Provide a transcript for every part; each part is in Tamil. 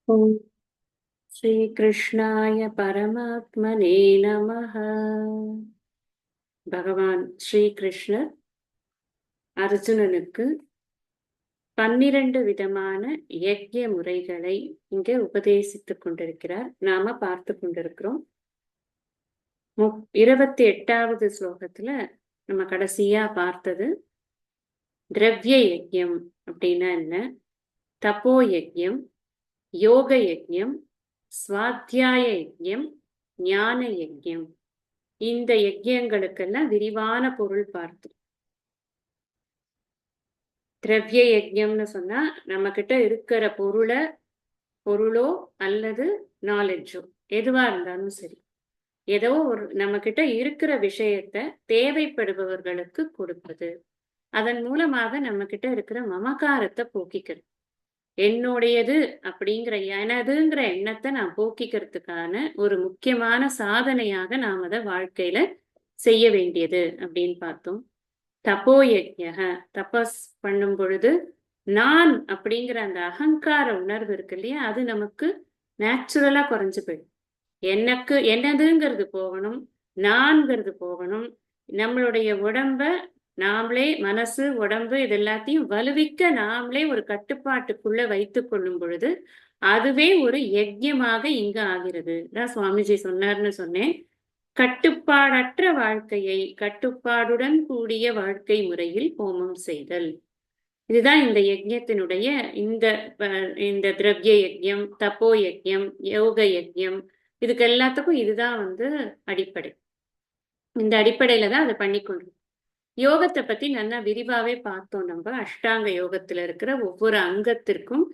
ஓம் ஸ்ரீ கிருஷ்ணாய பரமாத்மனே நமः. பகவான் ஸ்ரீ கிருஷ்ணர் அர்ஜுனனுக்கு 12 விதமான யக்ஞ முறைகளை இங்கே உபதேசித்துக் கொண்டிருக்கிறார். நாம பார்த்து கொண்டிருக்கிறோம். 28வது ஸ்லோகத்துல நம்ம கடைசியா பார்த்தது திரவிய யஜ்யம் அப்படின்னா என்ன, தபோ யஜ்யம், யோக யஜ்யம், ஸ்வாத்தியாய யஜ்யம், ஞான யஜ்யம். இந்த யஜ்யங்களுக்கெல்லாம் விரிவான பொருள் பார்த்தோம். திரவிய யஜ்யம்னு சொன்னா நம்ம கிட்ட இருக்கிற பொருளோ அல்லது நாலெட்ஜோ எதுவா இருந்தாலும் சரி, ஏதோ ஒரு நம்ம கிட்ட இருக்கிற விஷயத்த தேவைப்படுபவர்களுக்கு கொடுப்பது. அதன் மூலமாக நம்ம கிட்ட இருக்கிற மமகாரத்தை போக்கிக்கிறது. என்னுடையது அப்படிங்கிற எனதுங்கிற எண்ணத்தை நான் போக்கிக்கிறதுக்கான ஒரு முக்கியமான சாதனையாக நாம் அதை வாழ்க்கையில செய்ய வேண்டியது அப்படின்னு பார்த்தோம். தபோ யஜ்ஞக, தபஸ் பண்ணும் பொழுது நான் அப்படிங்கிற அந்த அகங்கார உணர்வு இருக்கு இல்லையா, அது நமக்கு நேச்சுரலா குறைஞ்சு போயிடும். என்னதுங்கிறது போகணும், நான்கிறது போகணும். நம்மளுடைய உடம்ப நாமளே, மனசு உடம்பு இது எல்லாத்தையும் வலுவிக்க நாமளே ஒரு கட்டுப்பாட்டுக்குள்ள வைத்துக் கொள்ளும் பொழுது அதுவே ஒரு யஜ்யமாக இங்க ஆகிறது. தான் சுவாமிஜி சொன்னார்னு சொன்னேன். கட்டுப்பாடற்ற வாழ்க்கையை கட்டுப்பாடுடன் கூடிய வாழ்க்கை முறையில் ஹோமம் செய்தல். இதுதான் இந்த யஜ்யத்தினுடைய இந்த திரவிய யஜ்யம், தப்போ யஜ்யம், யோக யஜ்யம், இதுக்கு எல்லாத்துக்கும் இதுதான் அடிப்படை. இந்த அடிப்படையில தான் அதை பண்ணிக்கொள்றோம். யோகத்தை பத்தி நல்லா விரிவாவே பார்த்தோம். நம்ம அஷ்டாங்க யோகத்துல இருக்கிற ஒவ்வொரு அங்கத்திற்கும்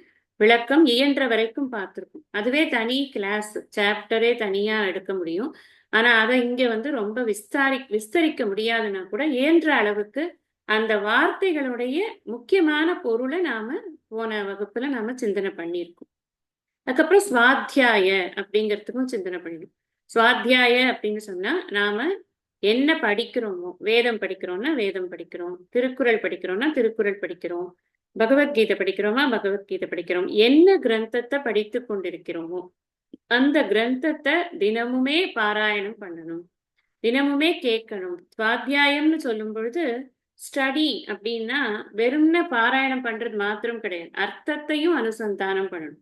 விளக்கம் இயன்ற வரைக்கும் பார்த்திருக்கோம். அதுவே தனி கிளாஸ் சாப்டரே தனியா எடுக்க முடியும். ஆனா அதை இங்க ரொம்ப விஸ்தரிக்க முடியாதுன்னா கூட இயன்ற அளவுக்கு அந்த வார்த்தைகளுடைய முக்கியமான பொருளை நாம போன வகுப்புல நாம சிந்தனை பண்ணியிருக்கோம். அதுக்கப்புறம் சுவாத்தியாய அப்படிங்கிறதுக்கும் சிந்தனை பண்ணிடும். சுவாத்தியாய அப்படின்னு சொன்னா நாம என்ன படிக்கிறோமோ, வேதம் படிக்கிறோம்னா வேதம் படிக்கிறோம், திருக்குறள் படிக்கிறோம்னா திருக்குறள் படிக்கிறோம், பகவத்கீதை படிக்கிறோமா பகவத்கீதை படிக்கிறோம். என்ன கிரந்தத்தை படித்து கொண்டிருக்கிறோமோ அந்த கிரந்தத்தை தினமுமே பாராயணம் பண்ணணும், தினமுமே கேட்கணும். சுவாத்தியாயம்னு சொல்லும் பொழுது ஸ்டடி அப்படின்னா வெறும்ன பாராயணம் பண்றது மாத்திரம் கிடையாது, அர்த்தத்தையும் அனுசந்தானம் பண்ணணும்.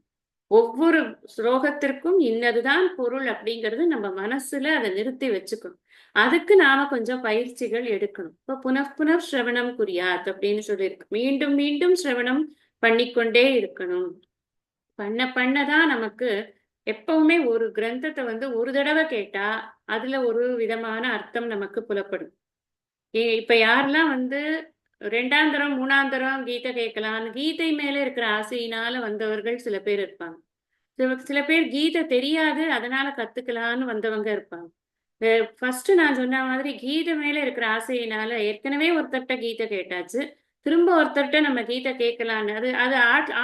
ஒவ்வொரு ஸ்லோகத்திற்கும் இன்னதுதான் பொருள் அப்படிங்கிறது நம்ம மனசுல அதை நிறுத்தி வச்சுக்கணும். அதுக்கு நாம கொஞ்சம் பயிற்சிகள் எடுக்கணும். இப்ப புனః சிரவணம் குறியாத் அப்படின்னு சொல்லியிருக்கு. மீண்டும் மீண்டும் சிரவணம் பண்ணிக்கொண்டே இருக்கணும். பண்ணதான் நமக்கு எப்பவுமே ஒரு கிரந்தத்தை ஒரு தடவை கேட்டா அதுல ஒரு விதமான அர்த்தம் நமக்கு புலப்படும். இப்ப யாரெல்லாம் 2ஆம் தரம் 3ஆம் தரம் கீதை கேட்கலான்னு கீதை மேல இருக்கிற ஆசையினால வந்தவர்கள் சில பேர் இருப்பாங்க. சில பேர் கீதை தெரியாது அதனால கத்துக்கலான்னு வந்தவங்க இருப்பாங்க. ஃபர்ஸ்ட் நான் சொன்ன மாதிரி கீதை மேல இருக்கிற ஆசையினால ஏற்கனவே ஒருத்தர்கிட்ட கீதை கேட்டாச்சு, திரும்ப ஒருத்தர்கிட்ட நம்ம கீதை கேட்கலான்னு, அது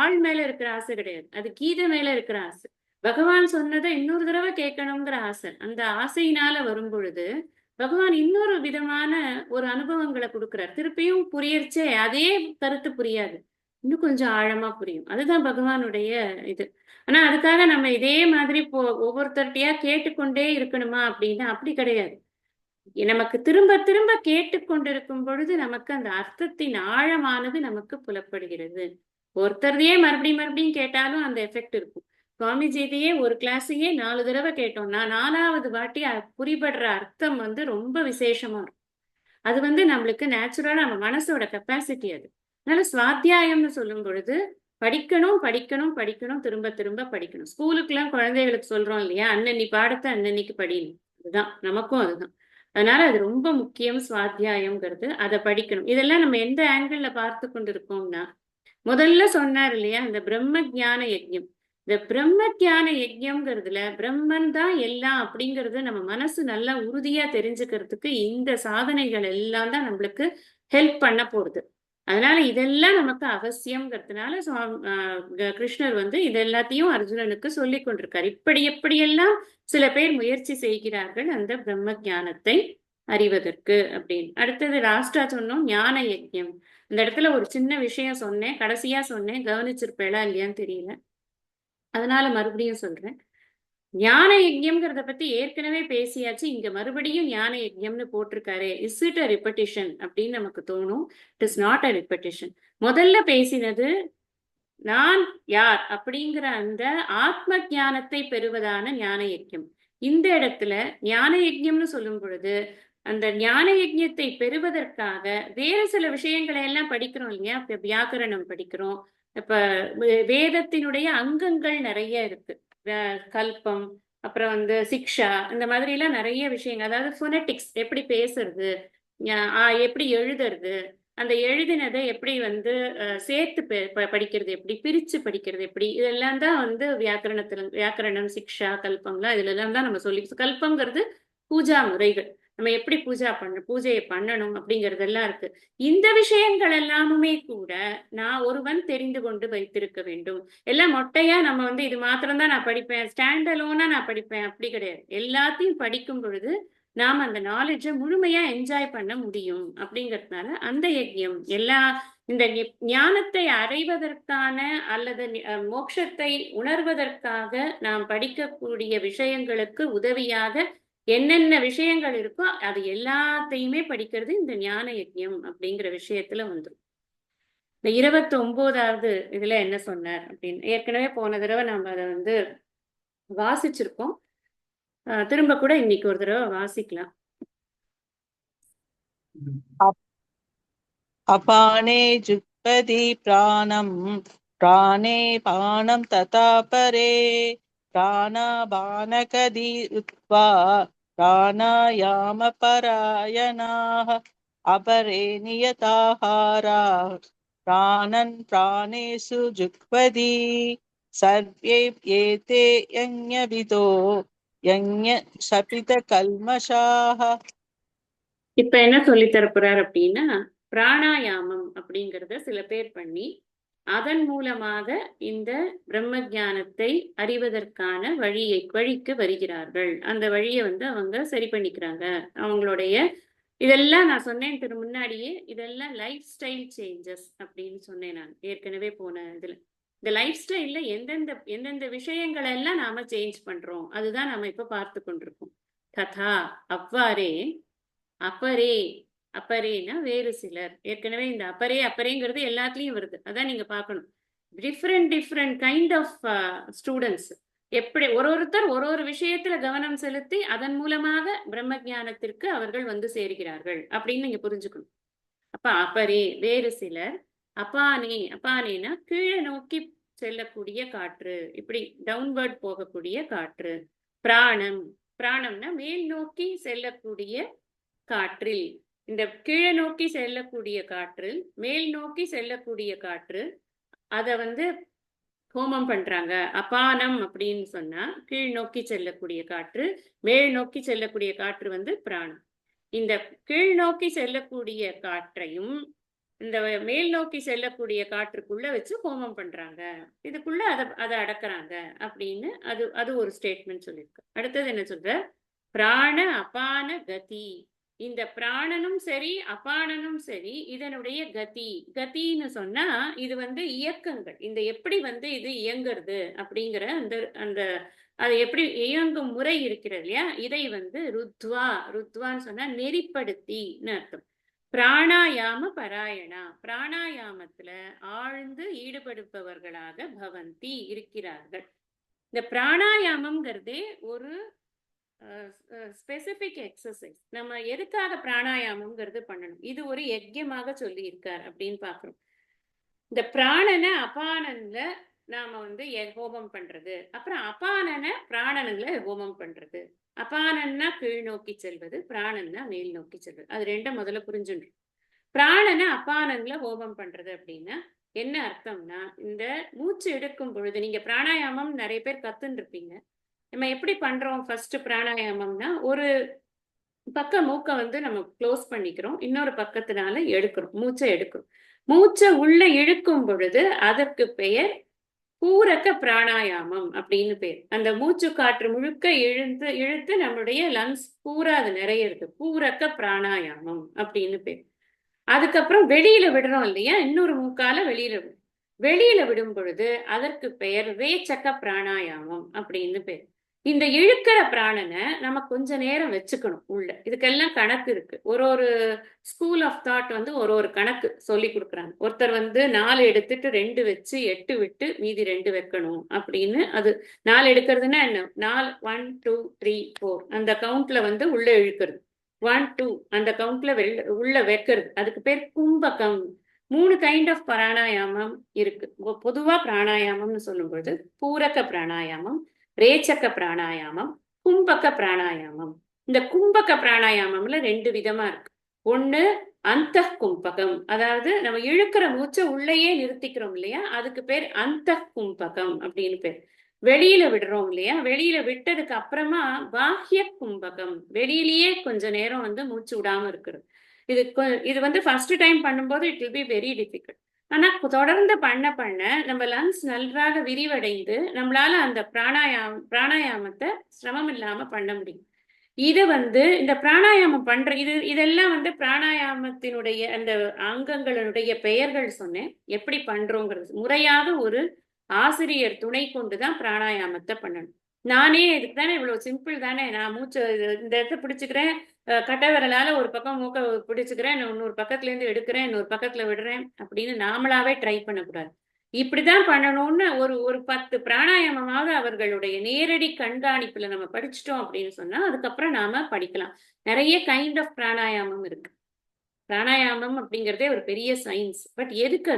ஆள் மேல இருக்கிற ஆசை கிடையாது, அது கீதை மேல இருக்கிற ஆசை. பகவான் சொன்னதை இன்னொரு தடவை கேட்கணுங்கிற ஆசை. அந்த ஆசையினால வரும் பொழுது பகவான் இன்னொரு விதமான ஒரு அனுபவங்களை கொடுக்கிறார். திருப்பியும் புரியறச்சே அதே கருத்து புரியாது, இன்னும் கொஞ்சம் ஆழமா புரியும். அதுதான் பகவானுடைய இது. ஆனா அதுக்காக நம்ம இதே மாதிரி ஒவ்வொருத்தர்கிட்டயா கேட்டுக்கொண்டே இருக்கணுமா அப்படின்னா அப்படி கிடையாது. நமக்கு திரும்ப திரும்ப கேட்டுக்கொண்டிருக்கும் பொழுது நமக்கு அந்த அர்த்தத்தின் ஆழமானது நமக்கு புலப்படுகிறது. ஒருத்தரையே மறுபடியும் மறுபடியும் கேட்டாலும் அந்த எஃபெக்ட் இருக்கும். சுவாமிஜியதையே ஒரு கிளாஸையே 4 தடவை கேட்டோம்னா 4வது வாட்டி புரிபடுற அர்த்தம் ரொம்ப விசேஷமா இருக்கும். அது நம்மளுக்கு நேச்சுரலா நம்ம மனசோட கெப்பாசிட்டி அது. அதனால சுவாத்தியாயம்னு சொல்லும் பொழுது படிக்கணும் படிக்கணும் படிக்கணும், திரும்ப திரும்ப படிக்கணும். ஸ்கூலுக்குலாம் குழந்தைகளுக்கு சொல்றோம் இல்லையா, அன்னன்னி பாடத்தை அன்னன்னைக்கு படிக்கணும். அதுதான் நமக்கும் அதுதான். அதனால அது ரொம்ப முக்கியம் சுவாத்தியாயம்ங்கிறது. அதை படிக்கணும். இதெல்லாம் நம்ம எந்த ஆங்கிள் பார்த்து கொண்டிருக்கோம்னா, முதல்ல சொன்னார் இல்லையா இந்த பிரம்ம ஜான யஜ்யம். இந்த பிரம்ம ஜான யஜ்யம்ங்கிறதுல பிரம்மன் தான் எல்லாம் அப்படிங்கறது நம்ம மனசு நல்லா உறுதியா தெரிஞ்சுக்கிறதுக்கு இந்த சாதனைகள் எல்லாம் தான் நம்மளுக்கு ஹெல்ப் பண்ண போறது. அதனால இதெல்லாம் நமக்கு அவசியம்ங்கிறதுனால கிருஷ்ணர் இது எல்லாத்தையும் அர்ஜுனனுக்கு சொல்லி கொண்டிருக்காரு. எப்படியெல்லாம் சில பேர் முயற்சி செய்கிறார்கள் அந்த பிரம்ம ஞானத்தை அறிவதற்கு அப்படின்னு. அடுத்தது லாஸ்டா சொன்னோம் ஞான யஜ்யம். இந்த இடத்துல ஒரு சின்ன விஷயம் சொன்னேன், கடைசியா சொன்னேன், கவனிச்சிருப்பேளா இல்லையான்னு தெரியல. அதனால மறுபடியும் சொல்றேன், ஞான யஜ்யம்ங்கிறத பத்தி ஏற்கனவே பேசியாச்சு. இங்க மறுபடியும் ஞான யஜ்யம்னு போட்டிருக்காரு. இஸ் இட் அ ரிப்படிஷன் அப்படின்னு நமக்கு தோணும். It is not a repetition. முதல்ல பேசினது நான் யார் அப்படிங்கிற அந்த ஆத்ம ஞானத்தை பெறுவதான ஞான யஜ்யம். இந்த இடத்துல ஞான யஜ்யம்னு சொல்லும் பொழுது அந்த ஞான யஜ்யத்தை பெறுவதற்காக வேறு சில விஷயங்களை எல்லாம் படிக்கிறோம் இல்லையா? இப்ப வியாக்கரணம் படிக்கிறோம். இப்ப வேதத்தினுடைய அங்கங்கள் நிறைய இருக்கு. கல்பம், அப்புறம் வந்து சிக்ஷா, இந்த மாதிரி எல்லாம் நிறைய விஷயங்கள். அதாவது ஃபோனெட்டிக்ஸ், எப்படி பேசுறது, எப்படி எழுதுறது, அந்த எழுதினதை எப்படி வந்து சேர்த்து படிக்கிறது, எப்படி பிரிச்சு படிக்கிறது, எப்படி, இதெல்லாம் தான் வந்து வியாக்கரணம், சிக்ஷா, கல்பம்லாம் இதுல எல்லாம் தான் நம்ம சொல்லி. கல்பம்ங்கிறது பூஜா முறைகள், நம்ம எப்படி பூஜையை பண்ணணும் அப்படிங்கறதெல்லாம் இருக்கு. இந்த விஷயங்கள் எல்லாமுமே கூட நான் ஒருவன் தெரிந்து கொண்டு வைத்திருக்க வேண்டும். எல்லாம் மொட்டையா நம்ம வந்து இது மாத்திரம்தான் நான் படிப்பேன், ஸ்டாண்ட் அலோனா நான் படிப்பேன், அப்படி கிடையாது. எல்லாத்தையும் படிக்கும் பொழுது நாம் அந்த நாலேஜை முழுமையா என்ஜாய் பண்ண முடியும். அப்படிங்கிறதுனால அந்த யஜ்யம் இந்த ஞானத்தை அடைவதற்கான அல்லது மோட்சத்தை உணர்வதற்காக நாம் படிக்கக்கூடிய விஷயங்களுக்கு உதவியாக என்னென்ன விஷயங்கள் இருக்கோ அது எல்லாத்தையுமே படிக்கிறது இந்த ஞான யஜ்யம் அப்படிங்கிற விஷயத்துல வந்துடும். இந்த 29வது இதுல என்ன சொன்னார் அப்படின்னு ஏற்கனவே போன தடவை நம்ம அதை வந்து வாசிச்சிருக்கோம். திரும்ப கூட இன்னைக்கு ஒரு தடவை வாசிக்கலாம். அபானே ஜுக்பதி பிராணம் பிராணே பானம் ததா பரே பிராணபானகதி உத்வா பிராணாயாம பராயணாः அபரே நியதாஹாரா பிராணன் பிராணேஷு ஜுக்பதி சர்வே ஏதே யஞ்ஞவிதோ யஞ்ஞ சபித கல்மஷாः. இப்ப என்ன சொல்லி தரப்போறார் அப்படின்னா, பிராணாயாமம் அப்படிங்கிறத சில பேர் பண்ணி அதன் மூலமாக இந்த பிரம்ம ஞானத்தை அறிவதற்கான வழிக்கு வருகிறார்கள். அந்த வழியை வந்து அவங்க சரி பண்ணிக்கிறாங்க. அவங்களுடைய இதெல்லாம் நான் சொன்னேன் முன்னாடியே, இதெல்லாம் லைஃப் ஸ்டைல் சேஞ்சஸ் அப்படின்னு சொன்னேன் நான் ஏற்கனவே போன இதுல. இந்த லைஃப் ஸ்டைல்ல எந்தெந்த விஷயங்கள் எல்லாம் நாம சேஞ்ச் பண்றோம் அதுதான் நாம இப்ப பார்த்து கொண்டிருக்கோம். ததா அவ்வாறே, அப்பரே, அப்பரேனா வேறு சிலர். ஏற்கனவே இந்த அப்பரேங்கிறது எல்லாத்துலயும் வருது. அதான் நீங்க பார்க்கணும். டிஃப்ரெண்ட் கைண்ட் ஆஃப் ஸ்டூடெண்ட்ஸ் எப்படி ஒருத்தர் ஒரு விஷயத்துல கவனம் செலுத்தி அதன் மூலமாக பிரம்ம ஞானத்திற்கு அவர்கள் வந்து சேர்கிறார்கள் அப்படின்னு நீங்க புரிஞ்சுக்கணும். அப்ப அப்பரே வேறு சிலர், அப்பானேனா கீழே நோக்கி செல்லக்கூடிய காற்று, இப்படி டவுன்வர்ட் போகக்கூடிய காற்று. பிராணம்னா மேல் நோக்கி செல்லக்கூடிய காற்றில், இந்த கீழே நோக்கி செல்லக்கூடிய காற்றில் மேல் நோக்கி செல்லக்கூடிய காற்று, அத வந்து ஹோமம் பண்றாங்க. அபானம் அப்படின்னு சொன்னா கீழ் நோக்கி செல்லக்கூடிய காற்று, மேல் நோக்கி செல்லக்கூடிய காற்று வந்து பிராணம். இந்த கீழ் நோக்கி செல்லக்கூடிய காற்றையும் இந்த மேல் நோக்கி செல்லக்கூடிய காற்றுக்குள்ள வச்சு ஹோமம் பண்றாங்க. இதுக்குள்ள அதை அடக்குறாங்க அப்படின்னு அது ஒரு ஸ்டேட்மெண்ட் சொல்லியிருக்கு. அடுத்தது என்ன சொல்ற, பிராண அபான கதி. இந்த பிராணனும் சரி அபானனும் சரி இதனுடைய கதின்னு சொன்னா இது வந்து இயக்கங்கள். இந்த எப்படி வந்து இது இயங்குறது அப்படிங்கிற அந்த அது எப்படி இயங்கும் முறை இருக்கிறது இல்லையா, இதை வந்து ருத்வான்னு சொன்னா நெறிப்படுத்தின்னு அர்த்தம். பிராணாயாம பராயணா, பிராணாயாமத்துல ஆழ்ந்து ஈடுபடுபவர்களாக பவந்தி இருக்கிறார்கள். இந்த பிராணாயாமம்ங்கிறதே ஒரு ஸ்பெசிபிக் எக்ஸசைஸ். நம்ம எதுக்காக பிராணாயாமம்ங்கிறது பண்ணணும், இது ஒரு யஜ்யமாக சொல்லி இருக்கார் அப்படின்னு பாக்குறோம். இந்த பிராணனை அபானன்ல நாம வந்து ஹோமம் பண்றது, அப்புறம் அபானனை பிராணனுல ஹோமம் பண்றது. அபானன்னா கீழ் நோக்கி செல்வது, பிராணன்னா மேல் நோக்கி செல்வது. அது ரெண்டும் முதல்ல புரிஞ்சுடும். பிராணனை அபானன்ல ஹோமம் பண்றது அப்படின்னா என்ன அர்த்தம்னா, இந்த மூச்சு எடுக்கும் பொழுது நீங்க பிராணாயாமம் நிறைய பேர் கத்துன்னு இருப்பீங்க. நம்ம எப்படி பண்றோம், ஃபர்ஸ்ட் பிராணாயாமம்னா ஒரு பக்க மூக்கை வந்து நம்ம க்ளோஸ் பண்ணிக்கிறோம், இன்னொரு பக்கத்தினால எடுக்கிறோம், மூச்சை எடுக்கிறோம். மூச்சை உள்ள இழுக்கும் பொழுது அதற்கு பெயர் பூரக்க பிராணாயாமம் அப்படின்னு பேர். அந்த மூச்சு காற்று முழுக்க இழுத்து நம்மளுடைய லங்ஸ் பூரா அது நிறையிறது, பூரக்க பிராணாயாமம் அப்படின்னு பேர். அதுக்கப்புறம் வெளியில விடுறோம் இல்லையா, இன்னொரு மூக்கால வெளியில விடும். வெளியில விடும் பொழுது அதற்கு பெயர் ரேச்சக பிராணாயாமம் அப்படின்னு பேர். இந்த இழுக்கிற பிராணனை நம்ம கொஞ்ச நேரம் வச்சுக்கணும் உள்ள. இதுக்கெல்லாம் கணக்கு இருக்கு. ஒரு ஸ்கூல் ஆஃப் தாட் வந்து ஒரு கணக்கு சொல்லி கொடுக்குறாங்க. ஒருத்தர் வந்து 4 எடுத்துட்டு 2 வச்சு 8 விட்டு மீதி 2 வைக்கணும் அப்படின்னு. அது 4 எடுக்கிறதுனா என்ன, 4 1 2 3 4 அந்த கவுண்ட்ல வந்து உள்ள இழுக்கிறது, 1 2 அந்த கவுண்ட்ல உள்ள வைக்கிறது, அதுக்கு பேர் கும்பகம். 3 கைண்ட் ஆஃப் பிராணாயாமம் இருக்கு. பொதுவா பிராணாயாமம்னு சொல்லும்போது பூரக பிராணாயாமம், ரேச்சக பிராணாயாமம், கும்பக பிராணாயாமம். இந்த கும்பக பிராணாயாமம்ல 2 விதமா இருக்கு. ஒண்ணு அந்த கும்பகம், அதாவது நம்ம இழுக்கிற மூச்சை உள்ளேயே நிறுத்திக்கிறோம் இல்லையா, அதுக்கு பேர் அந்த கும்பகம் அப்படின்னு பேர். வெளியில விடுறோம் இல்லையா, வெளியில விட்டதுக்கு அப்புறமா பாஹ்ய கும்பகம், வெளியிலேயே கொஞ்ச நேரம் வந்து மூச்சு விடாம இருக்கிறது. இது வந்து ஃபர்ஸ்ட் டைம் பண்ணும்போது it will be very difficult. ஆனா தொடர்ந்து பண்ண பண்ண நம்ம லங்ஸ் நன்றாக விரிவடைந்து நம்மளால அந்த பிராணாயாமத்தை சிரமம் இல்லாம பண்ண முடியும். இது வந்து இந்த பிராணாயாமம் பண்ற இதெல்லாம் வந்து பிராணாயாமத்தினுடைய அந்த அங்கங்களுடைய பெயர்கள் சொன்னேன். எப்படி பண்றோங்கிறது முறையாக ஒரு ஆசிரியர் துணை கொண்டுதான் பிராணாயாமத்தை பண்ணணும். நானே இதுக்கு தானே இவ்வளவு சிம்பிள் தானே, நான் மூச்சு இந்த இடத்த பிடிச்சுக்கிறேன், கட்டை விரலால ஒரு பக்கம் மூக்க பிடிச்சுக்கிறேன், இன்னொரு பக்கத்துல இருந்து எடுக்கிறேன், இன்னொரு பக்கத்துல விடுறேன் அப்படின்னு நாமளாவே ட்ரை பண்ணக்கூடாது. இப்படிதான் பண்ணணும்னு ஒரு 10 பிராணாயாமமாவது அவர்களுடைய நேரடி கண்காணிப்புல நம்ம படிச்சுட்டோம் அப்படின்னு சொன்னா அதுக்கப்புறம் நாம படிக்கலாம். நிறைய கைண்ட் ஆஃப் பிராணாயாமம் இருக்கு. பிராணாயாமம் அப்படிங்கிறதே ஒரு பெரிய சயின்ஸ். பட் எதுக்கு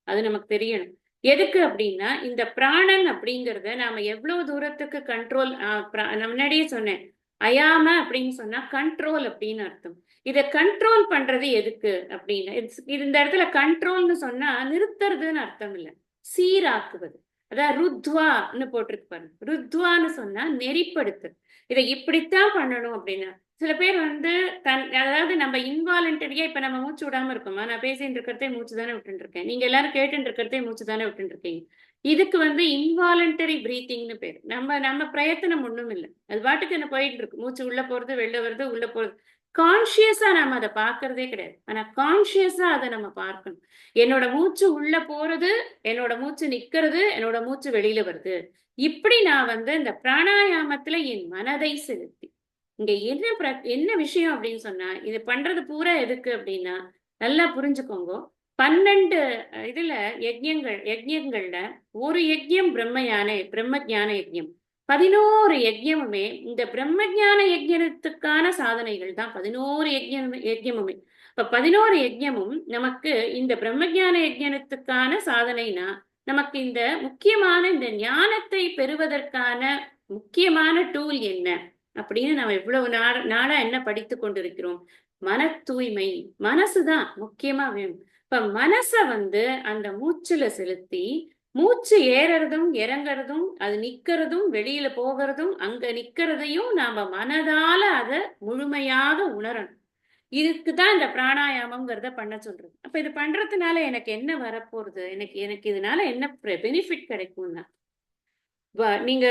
அது நமக்கு தெரியணும். எதுக்கு அப்படின்னா இந்த பிராணன் அப்படிங்கிறத நாம எவ்வளவு தூரத்துக்கு கண்ட்ரோல், நான் முன்னாடியே சொன்னேன், அயாம அப்படின்னு சொன்னா கண்ட்ரோல் அப்படின்னு அர்த்தம். இதை கண்ட்ரோல் பண்றது எதுக்கு அப்படின்னா, இந்த இடத்துல கண்ட்ரோல்னு சொன்னா நிறுத்துறதுன்னு அர்த்தம் இல்லை, சீராக்குவது. அதான் ருத்வான்னு போட்டிருக்கு பாருங்க. ருத்வான்னு சொன்னா நெறிப்படுத்து. இதை இப்படித்தான் பண்ணணும் அப்படின்னா, சில பேர் வந்து அதாவது நம்ம இன்வாலண்டரியா இப்ப நம்ம மூச்சு விடாம இருக்கோமா, நான் பேசிட்டு இருக்கிறதே மூச்சு தானே விட்டுட்டு இருக்கேன், நீங்க எல்லாரும் கேட்டுட்டு இருக்கிறதே மூச்சு தானே விட்டுட்டு இருக்கீங்க. இதுக்கு வந்து இன்வாலண்டரி பிரீத்திங்னு பேர். நம்ம பிரயத்தனம் ஒண்ணும் இல்லை, அது பாட்டுக்கு என்ன போயிட்டு இருக்கு. மூச்சு உள்ள போறது வெளில வருது, உள்ள போறது. கான்சியஸா நம்ம அதை பார்க்கறதே கிடையாது. ஆனா கான்சியஸா அதை நம்ம பார்க்கணும். என்னோட மூச்சு உள்ள போறது, என்னோட மூச்சு நிக்கிறது, என்னோட மூச்சு வெளியில வருது. இப்படி நான் வந்து இந்த பிராணாயாமத்துல என் மனதை செலுத்தி, இங்க என்ன விஷயம் அப்படின்னு சொன்னா, இது பண்றது பூரா எதுக்கு அப்படின்னா, நல்லா புரிஞ்சுக்கோங்க. 12 இதுல யஜ்யங்கள்ல ஒரு யஜ்யம் பிரம்ம ஞான யஜ்யம். 11 யஜ்யமுமே இந்த பிரம்ம ஞான யஜ்யத்துக்கான சாதனைகள் தான். 11 யஜ்யமுமே. இப்ப 11 யஜ்யமும் நமக்கு இந்த பிரம்ம ஞான யஜ்யத்துக்கான சாதனைனா, நமக்கு இந்த முக்கியமான இந்த ஞானத்தை பெறுவதற்கான முக்கியமான டூல் என்ன அப்படின்னு நம்ம இவ்வளவு நாளா என்ன படித்து கொண்டிருக்கிறோம்? மன தூய்மை. மனசுதான் முக்கியமா வேணும். இப்ப மனச வந்து அந்த மூச்சுல செலுத்தி, மூச்சு ஏறறதும் இறங்கறதும், அது நிக்கிறதும் வெளியில போகிறதும், அங்க நிக்கிறதையும் நாம மனதால அதை முழுமையாக உணரணும். இதுக்குதான் இந்த பிராணாயாமம்ங்கிறத பண்ண சொல்றது. அப்ப இது பண்றதுனால எனக்கு என்ன வரப்போறது, எனக்கு இதனால என்ன பெனிஃபிட் கிடைக்கும்னா, நீங்க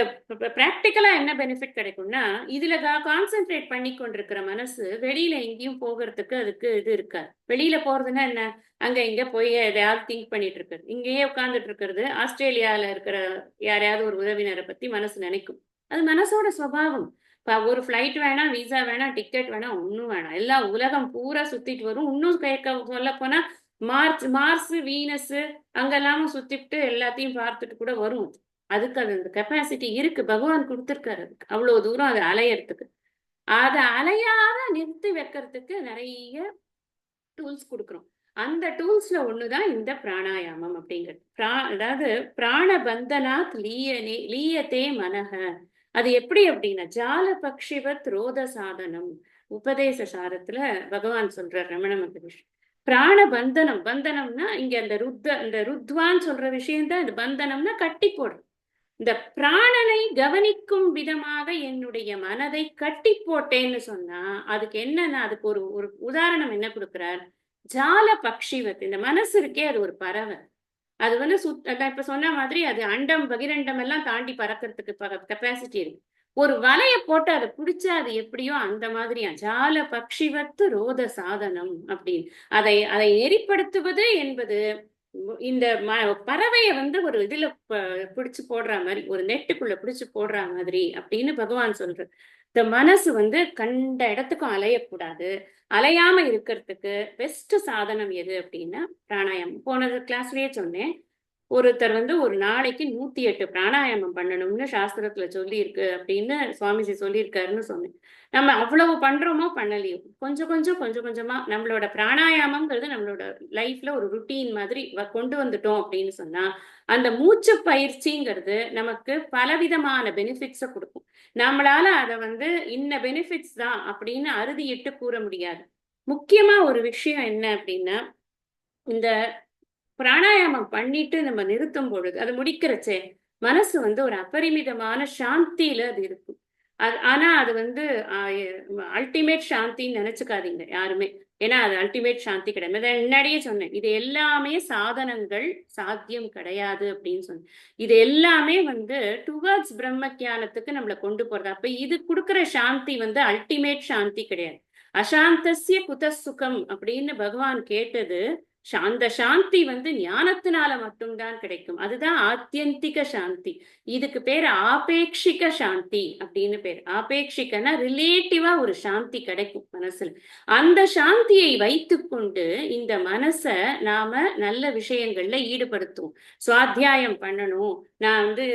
பிராக்டிக்கலா என்ன பெனிஃபிட் கிடைக்கும்னா, இதுல கான்சென்ட்ரேட் பண்ணி கொண்டிருக்கிற மனசு வெளியில எங்கேயும் போகிறதுக்கு அதுக்கு இது இருக்காது. வெளியில போறதுன்னா என்ன, அங்க இங்க போய் எதையாவது திங்க் பண்ணிட்டு இருக்கிறது, இங்கேயே உட்கார்ந்துட்டு இருக்கிறது. ஆஸ்திரேலியால இருக்கிற யாரையாவது ஒரு உறவினரை பத்தி மனசு நினைக்கும். அது மனசோட சுபாவம். இப்ப ஒரு ஃபிளைட் வேணாம், விசா வேணாம், டிக்கெட் வேணாம், ஒன்னும் வேணாம், எல்லாம் உலகம் பூரா சுத்திட்டு வரும். இன்னும் சொல்ல போனா மார்ஸ் வீனஸ் அங்கெல்லாமும் சுத்திட்டு எல்லாத்தையும் பார்த்துட்டு கூட வரும். அதுக்கு அது அந்த கெப்பாசிட்டி இருக்கு, பகவான் கொடுத்துருக்காரு அதுக்கு அவ்வளவு தூரம் அதை அலையறதுக்கு. அதை அலையாத நிறுத்தி வைக்கிறதுக்கு நிறைய டூல்ஸ் கொடுக்குறோம். அந்த டூல்ஸ்ல ஒண்ணுதான் இந்த பிராணாயாமம் அப்படிங்கிறது. அதாவது பிராண பந்தனாத் லீயத்தே மனக. அது எப்படி அப்படின்னா, ஜால பக்ஷிவத் ரோத சாதனம். உபதேச சாரத்துல பகவான் சொல்றார் ரமண மகரிஷி. பிராண பந்தனம்னா இங்க அந்த ருத்வான்னு சொல்ற விஷயம்தான். இந்த பந்தனம்னா கட்டி போடுறது. இந்த பிராணனை கவனிக்கும் விதமாக என்னுடைய மனதை கட்டி போட்டேன்னு சொன்னா அதுக்கு என்னன்னா, அதுக்கு ஒரு உதாரணம் என்ன கொடுக்கிறார், ஜால பக்ஷிவத். இந்த மனசு இருக்கே, அது ஒரு பறவை. அது வந்து இப்ப சொன்ன மாதிரி அது அண்டம் பகிரண்டம் எல்லாம் தாண்டி பறக்கிறதுக்கு கெப்பாசிட்டி இருக்கு. ஒரு வலைய போட்டு அதை பிடிச்சா அது எப்படியோ அந்த மாதிரியா ஜால பக்ஷிவத்து ரோத சாதனம் அப்படின்னு. அதை நெறிப்படுத்துவது என்பது இந்த பறவைய வந்து ஒரு இதுல பிடிச்சு போடுற மாதிரி, ஒரு நெட்டுக்குள்ள பிடிச்சு போடுற மாதிரி அப்படின்னு பகவான் சொல்ற. இந்த மனசு வந்து கண்ட இடத்துக்கும் அலையக்கூடாது. அலையாம இருக்கிறதுக்கு பெஸ்ட் சாதனம் எது அப்படின்னா பிராணாயாமம். போன கிளாஸ்லயே சொன்னேன். ஒருத்தர் வந்து ஒரு நாளைக்கு 108 பிராணாயாமம் பண்ணணும்னு சாஸ்திரத்துல சொல்லி இருக்கு அப்படின்னு சுவாமிஜி சொல்லியிருக்காருன்னு சொன்னேன். நம்ம அவ்வளவு பண்றோமோ பண்ணலையோ, கொஞ்சம் கொஞ்சம் கொஞ்சம் கொஞ்சமா நம்மளோட பிராணாயாமம்ங்கிறது நம்மளோட லைஃப்ல ஒரு ருட்டீன் மாதிரி கொண்டு வந்துட்டோம் அப்படின்னு சொன்னா, அந்த மூச்சு பயிற்சிங்கிறது நமக்கு பலவிதமான பெனிஃபிட்ஸை கொடுக்கும். நம்மளால அதை வந்து இன்ன பெனிஃபிட்ஸ் தான் அப்படின்னு அறுதியிட்டு கூற முடியாது. முக்கியமா ஒரு விஷயம் என்ன அப்படின்னா, இந்த பிராணாயாமம் பண்ணிட்டு நம்ம நிறுத்தும் பொழுது அது முடிக்கிறச்சே மனசு வந்து ஒரு அபரிமிதமான சாந்தியில அது இருக்கும். ஆனா அது வந்து அல்டிமேட் சாந்தின்னு நினைச்சுக்காதீங்க யாருமே. ஏன்னா அது அல்டிமேட் சாந்தி கிடையாது. இதை முன்னாடியே சொன்னேன், இது எல்லாமே சாதனங்கள், சாத்தியம் கிடையாது அப்படின்னு சொன்னேன். இது எல்லாமே வந்து டுவர்ட்ஸ் பிரம்ம ஞானத்துக்கு நம்மளை கொண்டு போறது. அப்ப இது கொடுக்குற சாந்தி வந்து அல்டிமேட் சாந்தி கிடையாது. அசாந்தஸ்ய குத சுகம் அப்படின்னு பகவான் கேட்டது. அந்த சாந்தி வந்து ஞானத்தினால மட்டும்தான் கிடைக்கும். அதுதான் ஆத்தியந்திக சாந்தி. இதுக்கு பேர் ஆபேட்சிக சாந்தி அப்படின்னு பேர். ஆபேட்சிகனா ரிலேட்டிவா ஒரு சாந்தி கிடைக்கும் மனசுல. அந்த சாந்தியை வைத்துக்கொண்டு இந்த மனச நாம நல்ல விஷயங்கள்ல ஈடுபடுத்துவோம். சுவாத்தியாயம் பண்ணணும், நான் வந்து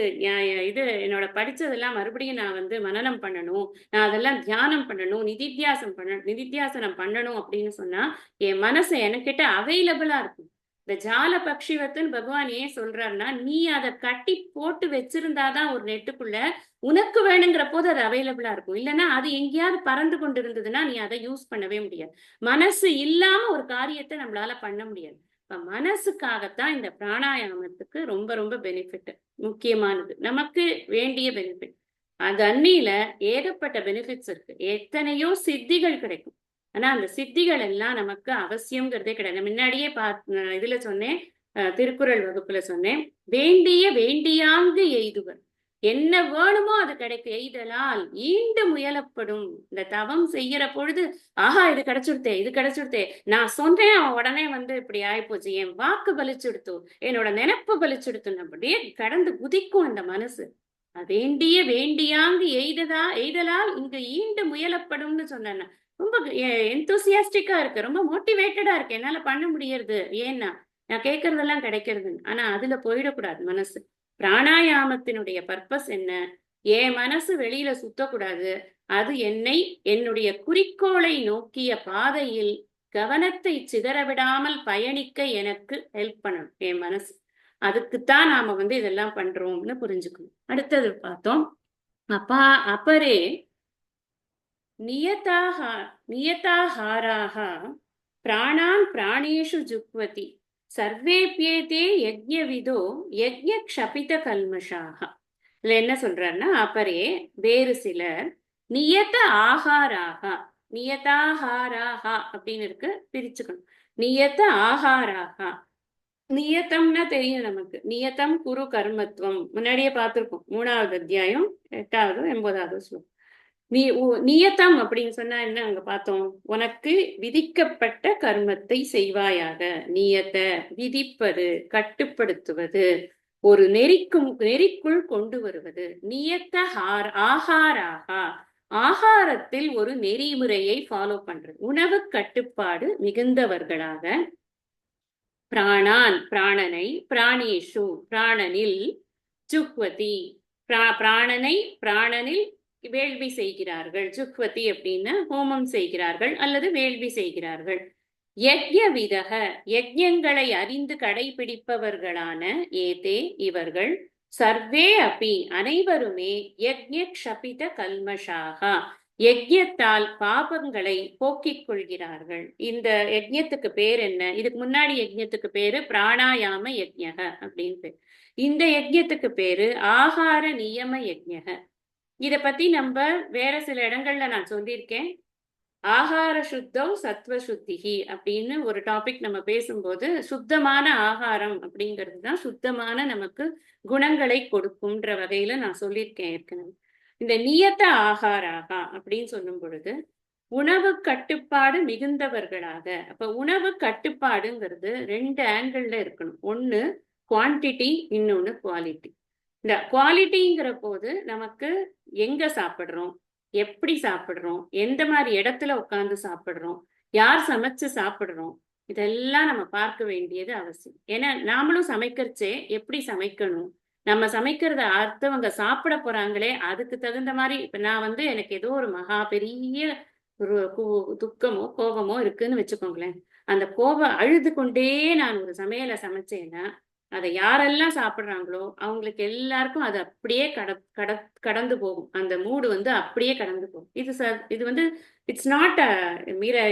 இது என்னோட படிச்சதெல்லாம் மறுபடியும் நான் வந்து மனனம் பண்ணணும், நான் அதெல்லாம் தியானம் பண்ணணும், நிதித்தியாசனம் பண்ணணும் அப்படின்னு சொன்னா என் மனசு என்கிட்ட அவைலபிளா இருக்கும். இந்த ஜால பக்ஷிவத்துன்னு பகவான் ஏன் சொல்றாருன்னா, நீ அதை கட்டி போட்டு வச்சிருந்தாதான் ஒரு நெட்டுக்குள்ள உனக்கு வேணுங்கிற போது அது அவைலபிளா இருக்கும். இல்லைன்னா அது எங்கேயாவது பறந்து கொண்டு இருந்ததுன்னா நீ அதை யூஸ் பண்ணவே முடியாது. மனசு இல்லாம ஒரு காரியத்தை நம்மளால பண்ண முடியாது. இப்ப மனசுக்காகத்தான் இந்த பிராணாயாமத்துக்கு ரொம்ப ரொம்ப பெனிஃபிட், முக்கியமானது, நமக்கு வேண்டிய பெனிஃபிட். அது அன்னியில ஏகப்பட்ட பெனிஃபிட்ஸ் இருக்கு. எத்தனையோ சித்திகள் கிடைக்கும். ஆனா அந்த சித்திகள் எல்லாம் நமக்கு அவசியம்ங்கிறதே கிடையாது. முன்னாடியே இதுல சொன்னேன், திருக்குறள் வகுப்புல சொன்னேன், வேண்டிய வேண்டியாங்கு எய்துவர். என்ன வேணுமோ அது கிடைக்கும். எய்தலால் ஈண்டு முயலப்படும். இந்த தவம் செய்யற பொழுது ஆஹா இது கிடைச்சுடுத்தே, இது கிடைச்சுடுத்தே, நான் சொன்னேன் அவன் உடனே வந்து இப்படி ஆயிப்போச்சு, என் வாக்கு பலிச்சுடுத்து, என்னோட நினைப்பு பலிச்சுடுத்து, அப்படியே கடந்து குதிக்கும் அந்த மனசு. வேண்டிய வேண்டியாங்கு எய்தலால் இங்கு ஈண்டு முயலப்படும்னு சொன்னேன். ரொம்ப எந்தூசியாஸ்டிக்கா இருக்கு, ரொம்ப மோட்டிவேட்டடா இருக்கு, என்னால பண்ண முடியறது. ஏன்னா நான் கேட்கறதெல்லாம் கிடைக்கிறது. ஆனா அதுல போயிடக்கூடாது மனசு. பிராணாயாமத்தினுடைய பர்பஸ் என்ன? என் மனசு வெளியில சுத்தக்கூடாது. அது என்னை என்னுடைய குறிக்கோளை நோக்கிய பாதையில் கவனத்தை சிதறவிடாமல் பயணிக்க எனக்கு ஹெல்ப் பண்ணணும் என் மனசு. அதுக்குத்தான் நாம வந்து இதெல்லாம் பண்றோம்னு புரிஞ்சுக்கணும். அடுத்தது பார்த்தோம், அப்பரே நியதாஹாராக பிராணான் பிராணேஷு ஜுக்வதி சர்வேப்யேதே யஜ்ஞவிதோ யஜ்ஞ க்ஷபித கல்மஷாக. இதுல என்ன சொல்றாருன்னா, அப்பரே வேறு சிலர் நியத ஆகாராக, நியதாஹாராக அப்படின்னு இருக்கு, பிரிச்சுக்கணும். நியத ஆகாராக, நியத்தம்னா தெரியும் நமக்கு, நியத்தம் குரு கர்மத்துவம் முன்னாடியே பார்த்திருக்கோம், 3வது அத்தியாயம் 8வது 9வது ஸ்லோகம். நியத்தம் அப்படின்னு சொன்னா என்ன அங்க பார்த்தோம், உனக்கு விதிக்கப்பட்ட கர்மத்தை செய்வாயாக. நியத்த விதிப்பது, கட்டுப்படுத்துவது, ஒரு நெறிக்குள் கொண்டு வருவது. நியத்த ஆகாராக, ஆகாரத்தில் ஒரு நெறிமுறையை ஃபாலோ பண்றது, உணவு கட்டுப்பாடு மிகுந்தவர்களாக. பிராணான் பிராணனை, பிராணேஷு பிராணனில், ஜுக்வதி பிராணனில் வேள்வி செய்கிறார்கள். ஜுக்வதி அப்படின்னா ஹோமம் செய்கிறார்கள் அல்லது வேள்வி செய்கிறார்கள். யஜ்ய விதக யஜ்யங்களை அறிந்து கடைபிடிப்பவர்களான ஏதே இவர்கள், சர்வே அப்பி அனைவருமே, யஜ்ய க்ஷபித கல்மஷாக யஜ்யத்தால் பாபங்களை போக்கிக் கொள்கிறார்கள். இந்த யஜ்யத்துக்கு பேர் என்ன? இதுக்கு முன்னாடி யஜ்யத்துக்கு பேரு பிராணாயாம யஜ்யக அப்படின்னு பேர். இந்த யஜ்யத்துக்கு பேரு ஆகார நியம யஜ்யக. இத பத்தி நம்ம வேற சில இடங்கள்ல நான் சொல்லியிருக்கேன். ஆகார சுத்தம் சத்வ சுத்திகி அப்படின்னு ஒரு டாபிக் நம்ம பேசும்போது, சுத்தமான ஆகாரம் அப்படிங்கிறது தான் சுத்தமான நமக்கு குணங்களை கொடுக்கும்ன்ற வகையில நான் சொல்லியிருக்கேன் ஏற்கனவே. இந்த நியத்த ஆகாராகா அப்படின்னு சொல்லும் பொழுது உணவு கட்டுப்பாடு மிகுந்தவர்களாக. அப்ப உணவு கட்டுப்பாடுங்கிறது 2 ஆங்கிள் இருக்கணும். ஒண்ணு குவான்டிட்டி, இன்னொன்னு குவாலிட்டி. இந்த குவாலிட்டிங்கிற போது நமக்கு எங்க சாப்பிடுறோம், எப்படி சாப்பிடுறோம், எந்த மாதிரி இடத்துல உட்கார்ந்து சாப்பிடுறோம், யார் சமைச்சு சாப்பிடுறோம், இதெல்லாம் நம்ம பார்க்க வேண்டியது அவசியம். ஏன்னா நாமளும் சமைக்கிறச்சே எப்படி சமைக்கணும், நம்ம சமைக்கிறத அடுத்தவங்க சாப்பிட போறாங்களே அதுக்கு தகுந்த மாதிரி. இப்ப நான் எனக்கு ஏதோ ஒரு மகா பெரிய ஒரு துக்கமோ கோபமோ இருக்குன்னு வச்சுக்கோங்களேன். அந்த கோபம் அழுது கொண்டே நான் ஒரு சமையலை சமைச்சேன்னா அதை யாரெல்லாம் சாப்பிடுறாங்களோ அவங்களுக்கு எல்லாருக்கும் அது அப்படியே கடந்து போகும். அந்த மூடு அப்படியே கடந்து போகும். இது இட்ஸ் நாட்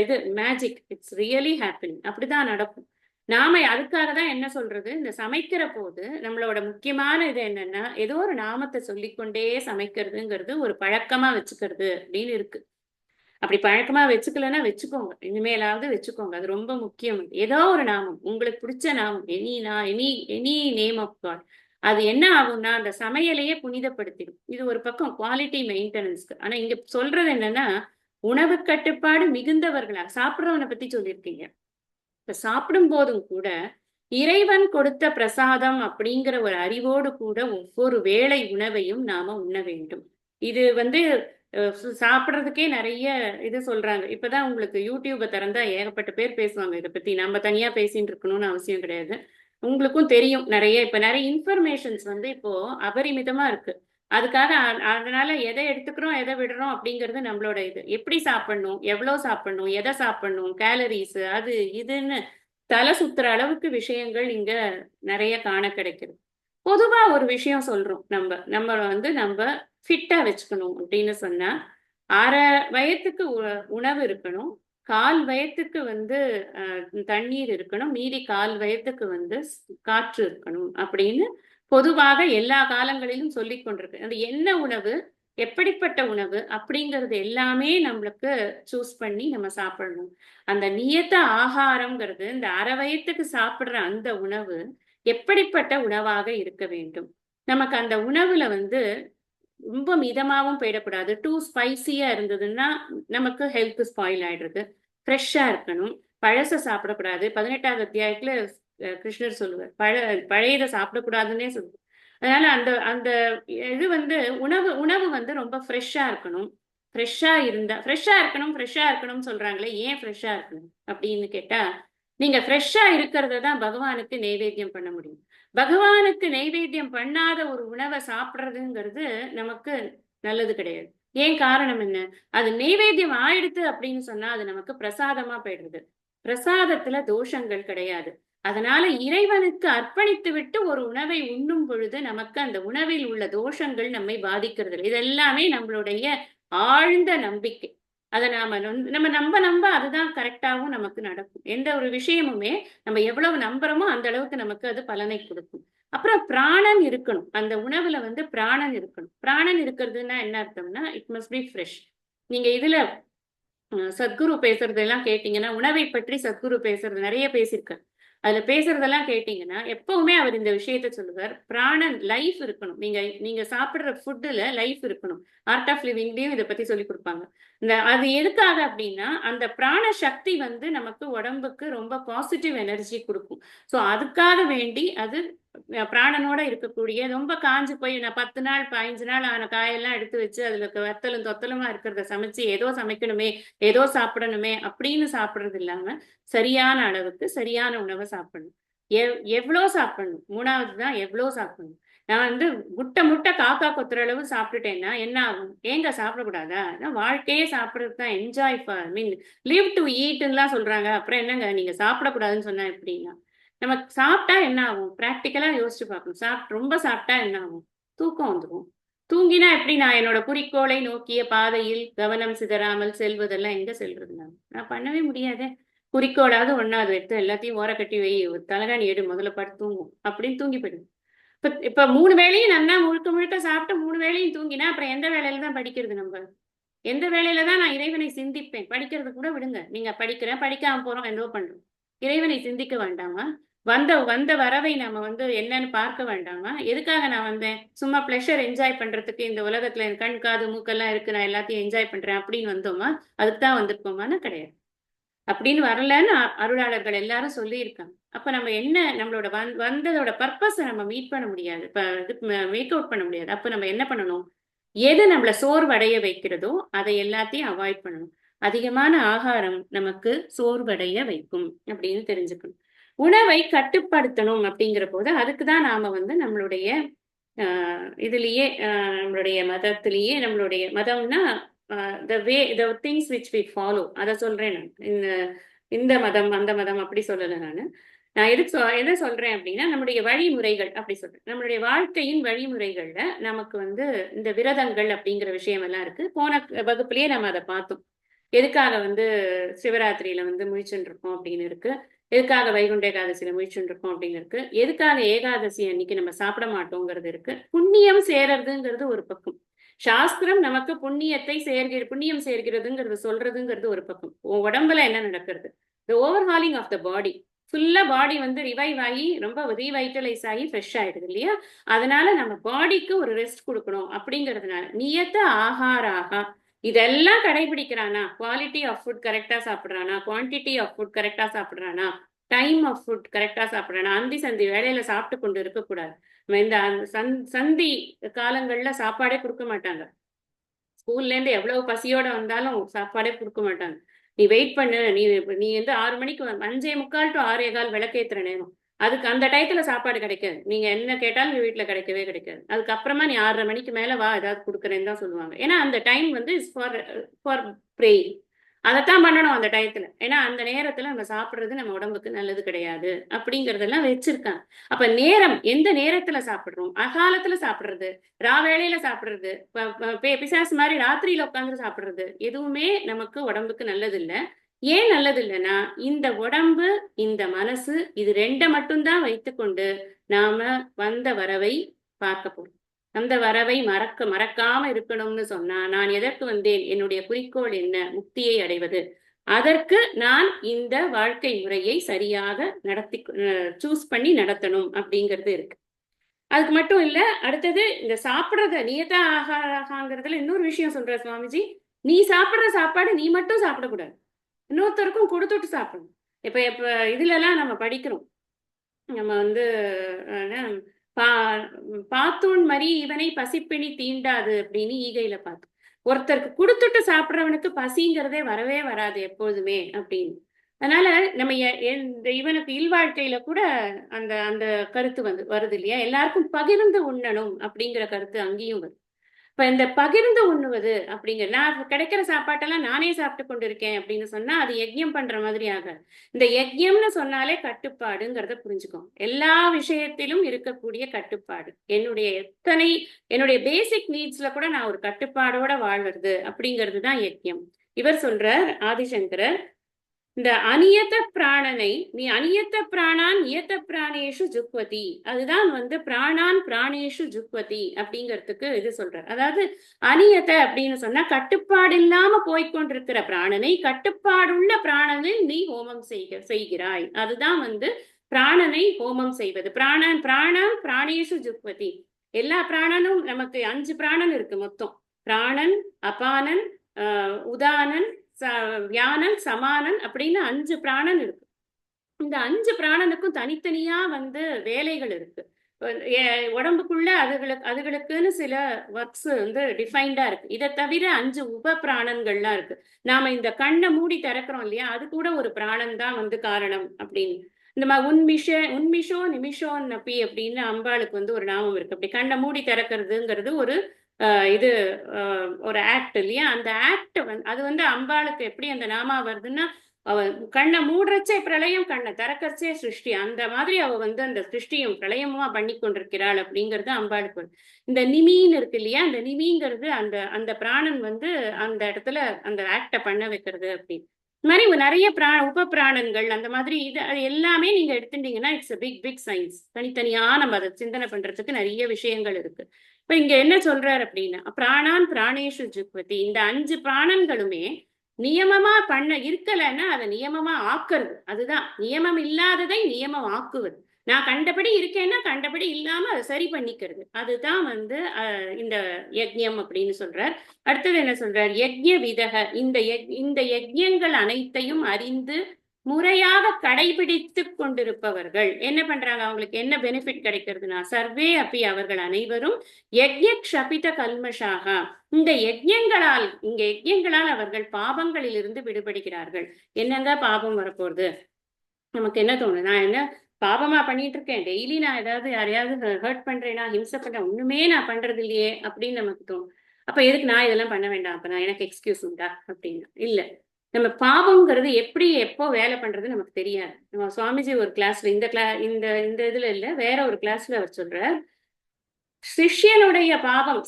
இது மேஜிக், இட்ஸ் ரியலி ஹேப்பனிங். அப்படிதான் நடக்கும். நாம அதுக்காக தான் என்ன சொல்றது, இந்த சமைக்கிற போது நம்மளோட முக்கியமான இது என்னன்னா, ஏதோ ஒரு நாமத்தை சொல்லிக்கொண்டே சமைக்கிறதுங்கிறது ஒரு பழக்கமா வச்சுக்கிறது அப்படின்னு இருக்கு. அப்படி பழக்கமா வச்சுக்கலன்னா வச்சுக்கோங்க, இனிமேலாவது வச்சுக்கோங்க. அது ரொம்ப முக்கியம். ஏதோ ஒரு நாமம், உங்களுக்கு பிடிச்ச நாமம், எனி நேம் ஆஃப் காட், அது என்ன ஆகும்னா அந்த சமையலையே புனிதப்படுத்திடும். இது ஒரு பக்கம் குவாலிட்டி மெயின்டெனன்ஸ்க்கு. ஆனா இங்க சொல்றது என்னன்னா, உணவு கட்டுப்பாடு மிகுந்தவர்களா சாப்பிட்றவனை பத்தி சொல்லியிருக்கீங்க. இப்ப சாப்பிடும் போதும் கூட இறைவன் கொடுத்த பிரசாதம் அப்படிங்கிற ஒரு அறிவோடு கூட ஒவ்வொரு வேளை உணவையும் நாம உண்ண வேண்டும். இது சாப்பிட்றதுக்கே நிறைய இது சொல்றாங்க. இப்பதான் உங்களுக்கு யூடியூபை திறந்தா ஏகப்பட்ட பேர் பேசுவாங்க இதை பத்தி. நம்ம தனியா பேசிட்டு இருக்கணும்னு அவசியம் கிடையாது. உங்களுக்கும் தெரியும் நிறைய. இப்ப நிறைய இன்ஃபர்மேஷன்ஸ் இப்போ அபரிமிதமா இருக்கு. அதுக்காக அதனால எதை எடுத்துக்கிறோம் எதை விடுறோம் அப்படிங்கிறது நம்மளோட இது. எப்படி சாப்பிடணும், எவ்வளவு சாப்பிடணும், எதை சாப்பிடணும், கேலரிஸ் அது இதுன்னு தலை சுத்துற அளவுக்கு விஷயங்கள் இங்க நிறைய காண கிடைக்குது. பொதுவா ஒரு விஷயம் சொல்றோம், நம்ம ஃபிட்டா வச்சுக்கணும் அப்படின்னு சொன்னா 1/2 வயத்துக்கு உணவு இருக்கணும், 1/4 வயத்துக்கு தண்ணீர் இருக்கணும், மீதி 1/4 வயத்துக்கு காற்று இருக்கணும் அப்படின்னு பொதுவாக எல்லா காலங்களிலும் சொல்லி கொண்டிருக்கு. அது என்ன உணவு, எப்படிப்பட்ட உணவு அப்படிங்கிறது எல்லாமே நம்மளுக்கு சூஸ் பண்ணி நம்ம சாப்பிடணும். அந்த நியத்த ஆகாரம்ங்கிறது இந்த 1/2 வயத்துக்கு சாப்பிடுற அந்த உணவு எப்படிப்பட்ட உணவாக இருக்க வேண்டும். நமக்கு அந்த உணவுல ரொம்ப மிதமாவும் போயிடக்கூடாது. டூ ஸ்பைசியா இருந்ததுன்னா நமக்கு ஹெல்த் ஸ்பாயில் ஆயிடுறது. ஃப்ரெஷ்ஷா இருக்கணும். பழச சாப்பிடக்கூடாது. 18வது அத்தியாயத்துல கிருஷ்ணர் சொல்லுவார், பழையதை சாப்பிடக்கூடாதுன்னே சொல்லுவார். அதனால அந்த அந்த இது உணவு ரொம்ப ஃப்ரெஷ்ஷா இருக்கணும். ஃப்ரெஷ்ஷா இருக்கணும்னு சொல்றாங்களே, ஏன் ஃப்ரெஷ்ஷா இருக்கணும் அப்படின்னு கேட்டா, நீங்க ஃப்ரெஷ்ஷா இருக்கிறத தான் பகவானுக்கு நைவேத்தியம் பண்ண முடியும். பகவானுக்கு நைவேத்தியம் பண்ணாத ஒரு உணவை சாப்பிட்றதுங்கிறது நமக்கு நல்லது கிடையாது. ஏன் காரணம் என்ன, அது நைவேத்தியம் ஆயிடுத்து அப்படின்னு சொன்னா அது நமக்கு பிரசாதமா போயிடுறது. பிரசாதத்துல தோஷங்கள் கிடையாது. அதனால இறைவனுக்கு அர்ப்பணித்து விட்டு ஒரு உணவை உண்ணும் பொழுது நமக்கு அந்த உணவில் உள்ள தோஷங்கள் நம்மை பாதிக்கிறது. இதெல்லாமே நம்மளுடைய ஆழ்ந்த நம்பிக்கை. அதை நம்ம நம்ப அதுதான் கரெக்டாகவும் நமக்கு நடக்கும். எந்த ஒரு விஷயமுமே நம்ம எவ்வளவு நம்புறோமோ அந்த அளவுக்கு நமக்கு அது பலனை கொடுக்கும். அப்புறம் பிராணன் இருக்கணும். அந்த உணவுல பிராணன் இருக்கணும். பிராணன் இருக்கிறதுன்னா என்ன அர்த்தம்னா, இட் மஸ்ட் பி ஃப்ரெஷ். நீங்க இதுல சத்குரு பேசுறதெல்லாம் கேட்டீங்கன்னா, உணவை பற்றி சத்குரு பேசுறது நிறைய பேசியிருக்காரு. அதுல பேசுறதெல்லாம் கேட்டீங்கன்னா எப்பவுமே அவர் இந்த விஷயத்த சொல்லுவார், பிராணன் லைஃப் இருக்கணும். நீங்க சாப்பிடுற ஃபுட்டுல லைஃப் இருக்கணும். ஆர்ட் ஆஃப் லிவிங்லயும் இதை பத்தி சொல்லி கொடுப்பாங்க. அது எதுக்காக அப்படின்னா, அந்த பிராண சக்தி நமக்கு உடம்புக்கு ரொம்ப பாசிட்டிவ் எனர்ஜி கொடுக்கும். ஸோ அதுக்காக வேண்டி அது பிராணனோட இருக்கக்கூடிய, ரொம்ப காஞ்சு போய் நான் 10 நாள் 15 நாள் ஆன காயெல்லாம் எடுத்து வச்சு அதுல வத்தலும் தொத்தலுமா இருக்கிறத சமைச்சு ஏதோ சமைக்கணுமே ஏதோ சாப்பிடணுமே அப்படின்னு சாப்பிடுறது இல்லாம சரியான அளவுக்கு சரியான உணவை சாப்பிடணும். எவ்வளோ சாப்பிடணும், 3வது தான் எவ்வளோ சாப்பிடணும். நான் முட்டை காக்கா கொத்துற அளவு சாப்பிட்டுட்டேன்னா என்ன ஆகும், ஏங்க சாப்பிடக்கூடாதா? வாழ்க்கையே சாப்பிட்றது தான், என்ஜாய் லிவ் டு ஈட்லாம் சொல்றாங்க. அப்புறம் என்னங்க நீங்க சாப்பிடக்கூடாதுன்னு சொன்னா எப்படின்னா, நம்ம சாப்பிட்டா என்ன ஆகும், பிராக்டிக்கலா யோசிச்சு பார்க்கணும். ரொம்ப சாப்பிட்டா என்ன ஆகும், தூக்கம் வந்துடும். தூங்கினா எப்படி நான் என்னோட குறிக்கோளை நோக்கிய பாதையில் கவனம் சிதறாமல் செல்வதெல்லாம் எங்க செல்றது? நான் பண்ணவே முடியாதே. குறிக்கோளாவது ஒண்ணாவது எடுத்து எல்லாத்தையும் ஓர கட்டி வை, ஒரு தலகாணி எடு, முதல்ல படுத்து தூங்கும் அப்படின்னு தூங்கி போயிடும். இப்ப 3 வேளையும் நல்லா முழுக்க சாப்பிட்டு 3 வேளையும் தூங்கினா அப்புறம் எந்த வேலையில தான் படிக்கிறது? நம்ம எந்த வேலையில தான் நான் இறைவனை சிந்திப்பேன்? படிக்கிறது கூட விடுங்க, நீங்க படிக்காம போறோம், ஏதோ பண்றோம். இறைவனை சிந்திக்க வேண்டாமா? வந்த வரவை நம்ம வந்து என்னன்னு பார்க்க வேண்டாமா? எதுக்காக நான் வந்தேன்? சும்மா ப்ளஷர் என்ஜாய் பண்றதுக்கு இந்த உலகத்துல என் கண் காது மூக்கெல்லாம் இருக்கு, நான் எல்லாத்தையும் என்ஜாய் பண்றேன் அப்படின்னு வந்தோமா? அதுக்கு தான் வந்திருக்கோமான்னு கிடையாது. அப்படின்னு வரலன்னு அருளாளர்கள் எல்லாரும் சொல்லியிருக்காங்க. அப்ப நம்ம என்ன நம்மளோட வந்ததோட பர்பஸை நம்ம மீட் பண்ண முடியாது, இப்ப இது மேக் அவுட் பண்ண முடியாது. அப்ப நம்ம என்ன பண்ணணும்? எது நம்மள சோர்வடைய வைக்கிறதோ அதை எல்லாத்தையும் அவாய்ட் பண்ணணும். அதிகமான ஆகாரம் நமக்கு சோர்வடைய வைக்கும் அப்படின்னு தெரிஞ்சுக்கணும். உணவை கட்டுப்படுத்தணும் அப்படிங்கிற போது அதுக்குதான் நாம வந்து நம்மளுடைய இதுலயே நம்மளுடைய மதத்திலேயே, நம்மளுடைய மதம்னா the things which we follow, அதை சொல்றேன் நான். இந்த மதம் அந்த மதம் அப்படி சொல்லலை நான் எதை சொல்றேன் அப்படின்னா நம்முடைய வழிமுறைகள் அப்படி சொல்றேன். நம்மளுடைய வாழ்க்கையின் வழிமுறைகள்ல நமக்கு வந்து இந்த விரதங்கள் அப்படிங்கிற விஷயம் எல்லாம் இருக்கு. போன வகுப்புலயே நம்ம அதை பார்த்தோம். எதுக்காக வந்து சிவராத்திரியில வந்து முழிச்சுட்டு இருக்கோம் அப்படின்னு இருக்கு, எதுக்காக வைகுண்ட ஏகாதசியில முழிச்சுட்டு இருக்கோம் அப்படின்னு இருக்கு, எதுக்காக ஏகாதசி அன்னைக்கு நம்ம சாப்பிட மாட்டோங்கிறது இருக்கு. புண்ணியம் சேர்றதுங்கிறது ஒரு பக்கம், சாஸ்திரம் நமக்கு புண்ணியம் சேர்கிறதுங்கிறது சொல்றதுங்கிறது ஒரு பக்கம். உடம்புல என்ன நடக்கிறது, த ஓவர்ஹாலிங் ஆஃப் த பாடி, ஃபுல்லா பாடி வந்து ரிவைவ் ஆகி ரொம்ப ரீவைட்டலைஸ் ஆகி ஃப்ரெஷ் ஆயிடுது இல்லையா? அதனால நம்ம பாடிக்கு ஒரு ரெஸ்ட் கொடுக்கணும் அப்படிங்கிறதுனால நியத்த ஆகாராக இதெல்லாம் கடைபிடிக்கிறானா? குவாலிட்டி ஆஃப் ஃபுட் கரெக்டா சாப்பிடுறானா? குவான்டிட்டி ஆஃப் ஃபுட் கரெக்டா சாப்பிடுறானா? டைம் ஆஃப் ஃபுட் கரெக்டா சாப்பிடுறானா? அந்தி சந்தி வேலையில சாப்பிட்டு கொண்டு இருக்கக்கூடாது. இந்த சந்தி காலங்கள்ல சாப்பாடே கொடுக்க மாட்டாங்க. ஸ்கூல்ல இருந்து எவ்வளவு பசியோட வந்தாலும் சாப்பாடே கொடுக்க மாட்டாங்க. நீ வெயிட் பண்ணு, நீ வந்து 6 மணிக்கு 5:45 to 6:15 விளக்கேத்துற நேரம், அதுக்கு அந்த டயத்துல சாப்பாடு கிடைக்காது. நீங்க என்ன கேட்டாலும் வீட்டுல கிடைக்கவே கிடைக்காது. அதுக்கப்புறமா நீ 6:30 மணிக்கு மேல வா, ஏதாவது கொடுக்குறேன்னு தான் சொல்லுவாங்க. ஏன்னா அந்த டைம் வந்து இஸ் ஃபார் ப்ரேயிங். அதைத்தான் பண்ணணும் அந்த டயத்துல. ஏன்னா அந்த நேரத்துல நம்ம சாப்பிடுறது நம்ம உடம்புக்கு நல்லது கிடையாது அப்படிங்கறதெல்லாம் வச்சிருக்காங்க. அப்ப நேரம், எந்த நேரத்துல சாப்பிடுறோம்? அகாலத்துல சாப்பிடுறது, வேளையில சாப்பிடுறது, பிசாசு மாதிரி ராத்திரியில உட்காந்து சாப்பிடுறது எதுவுமே நமக்கு உடம்புக்கு நல்லது இல்லை. ஏன் நல்லது இல்லைன்னா இந்த உடம்பு இந்த மனசு இது ரெண்டை மட்டும்தான் வைத்துக்கொண்டு நாம வந்த வரவை பார்க்க போறோம். அந்த வரவை மறக்காம இருக்கணும்னு சொன்னா, நான் எதற்கு வந்தேன், என்னுடைய குறிக்கோள் என்ன, முக்தியை அடைவது. அதற்கு நான் இந்த வாழ்க்கை முறையை சரியாக சூஸ் பண்ணி நடத்தணும் அப்படிங்கிறது இருக்கு. அதுக்கு மட்டும் இல்ல, அடுத்தது இந்த சாப்பிடுறத நியதா ஆகாங்கிறதுல இன்னொரு விஷயம் சொல்ற சுவாமிஜி, நீ சாப்பிடுற சாப்பாடு நீ மட்டும் சாப்பிடக்கூடாது, இன்னொருத்தருக்கும் கொடுத்துட்டு சாப்பிடணும். இப்ப இதுல எல்லாம் நம்ம படிக்கிறோம், நம்ம வந்து பாத்தோன் மரி இவனை பசிப்பிணி தீண்டாது அப்படின்னு ஈகையில பார்த்தோம். ஒருத்தருக்கு கொடுத்துட்டு சாப்பிட்றவனுக்கு பசிங்கிறதே வரவே வராது எப்போதுமே அப்படின்னு. அதனால நம்ம இவனுக்கு இல்வாழ்க்கையில கூட அந்த அந்த கருத்து வருது இல்லையா? எல்லாருக்கும் பகிர்ந்து உண்ணணும் அப்படிங்கிற கருத்து அங்கேயும் வருது. இப்ப இந்த பகிர்ந்து உண்ணுவது அப்படிங்கிற, நான் கிடைக்கிற சாப்பாட்டெல்லாம் நானே சாப்பிட்டு கொண்டு இருக்கேன் அப்படின்னு சொன்னா அது யஜ்யம் பண்ற மாதிரி ஆகாது. இந்த யஜ்யம்னு சொன்னாலே கட்டுப்பாடுங்கிறத புரிஞ்சுக்கோங்க. எல்லா விஷயத்திலும் இருக்கக்கூடிய கட்டுப்பாடு, என்னுடைய பேசிக் நீட்ஸ்ல கூட நான் ஒரு கட்டுப்பாடோட வாழ்வது அப்படிங்கிறது தான் யஜ்யம். இவர் சொல்றார் ஆதிசங்கரர், இந்த அநியத்த பிராணனை நீ அநியத்த பிராணான் நியத்த பிராணேஷு ஜுக்வதி, அதுதான் வந்து பிராணான் பிராணேஷு ஜுக்வதி அப்படிங்கிறதுக்கு இது சொல்றார். அதாவது அநியத்த அப்படின்னு சொன்னா கட்டுப்பாடு இல்லாம போய்கொண்டிருக்கிற பிராணனை கட்டுப்பாடுள்ள பிராணனில் நீ ஹோமம் செய்கிறாய். அதுதான் வந்து பிராணனை ஹோமம் செய்வது. பிராணன் பிராணேஷு ஜுக்வதி. எல்லா பிராணனும் நமக்கு 5 பிராணன் இருக்கு மொத்தம். பிராணன், அபானன், உதானன், வியானன், சமானன் அப்படின்னு 5 பிராணன் இருக்கு. இந்த 5 பிராணனுக்கும் தனித்தனியா வந்து வேலைகள் இருக்கு. உடம்புக்குள்ள அதுகளுக்குன்னு சில ஒர்க்ஸ் வந்து டிஃபைன்டா இருக்கு. இதை தவிர 5 உப பிராணன்கள்லாம் இருக்கு. நாம இந்த கண்ணை மூடி திறக்கிறோம் இல்லையா, அது கூட ஒரு பிராணன் தான் வந்து காரணம் அப்படின்னு. இந்த மாதிரி உன்மிஷோ நிமிஷோன் நப்பி அப்படின்னு அம்பாளுக்கு வந்து ஒரு நாமம் இருக்கு. அப்படி கண்ணை மூடி திறக்கிறதுங்கிறது ஒரு இது ஒரு ஆக்ட் இல்லையா? அந்த ஆக்ட் அது வந்து அம்பாளுக்கு எப்படி அந்த நாமா வருதுன்னா, அவ கண்ணை மூடுறச்சே பிரளயம், கண்ணை திறக்கச்சே சிருஷ்டி, அந்த மாதிரி அவ வந்து அந்த சிருஷ்டியும் பிரளயமா பண்ணி கொண்டிருக்கிறாள் அப்படிங்கிறது அம்பாளுக்கு. இந்த நிமின்னு இருக்கு இல்லையா, அந்த நிமிங்கிறது அந்த அந்த பிராணன் வந்து அந்த இடத்துல அந்த ஆக்டை பண்ண வைக்கிறது அப்படின்னு. இந்த மாதிரி நிறைய உப பிராணன்கள் அந்த மாதிரி இது எல்லாமே நீங்க எடுத்துட்டீங்கன்னா இட்ஸ் பிக் சயின்ஸ். தனித்தனியா நம்ம அதை சிந்தனை பண்றதுக்கு நிறைய விஷயங்கள் இருக்கு. இப்ப இங்க என்ன சொல்றாரு அப்படின்னா, பிராணான் பிராணேஷு ஜுக்வதி, இந்த 5 பிராணன்களுமே நியமமா இருக்கலைன்னா அதை நியமமா ஆக்குறது. அதுதான் நியமம் இல்லாததை நியமம் ஆக்குவது. நான் கண்டபடி இருக்கேன்னா கண்டபடி இல்லாம அதை சரி பண்ணிக்கிறது. அதுதான் இந்த யஜ்ஞம் அப்படின்னு சொல்றார். அடுத்தது என்ன சொல்றார்? யஜ்ஞ விதக. இந்த யஜ்ஞங்கள் அனைத்தையும் அறிந்து முறையாக கடைபிடித்து கொண்டிருப்பவர்கள் என்ன பண்றாங்க? அவங்களுக்கு என்ன பெனிஃபிட் கிடைக்கிறதுனா, சர்வே அப்பி அவர்கள் அனைவரும் யஜ்ஞ க்ஷபித கல்மஷாக, இங்க யஜ்ஞங்களால் அவர்கள் பாபங்களில் இருந்து விடுபடுகிறார்கள். என்னங்க பாபம் வரப்போகுது? நமக்கு என்ன தோணும்? நான் என்ன பாபமா பண்ணிட்டு இருக்கேன்? டெய்லி நான் ஏதாவது யாரையாவது ஹர்ட் பண்றேனா, ஹிம்சை பண்றேன்? ஒண்ணுமே நான் பண்றது இல்லையே அப்படின்னு நமக்கு தோணும். அப்ப எதுக்கு நான் இதெல்லாம் பண்ண வேண்டாம்? அப்ப நான் எனக்கு எக்ஸ்கியூஸ் உண்டா அப்படின்னு? இல்ல. நம்ம பாவம்ங்கிறது எப்படி எப்போ வேலை பண்றது நமக்கு தெரியாது. நம்ம சுவாமிஜி ஒரு கிளாஸ்ல இந்த இந்த இதுல இல்ல, வேற ஒரு கிளாஸ்ல அவர் சொல்ற, சிஷ்யனுடைய பாவம்,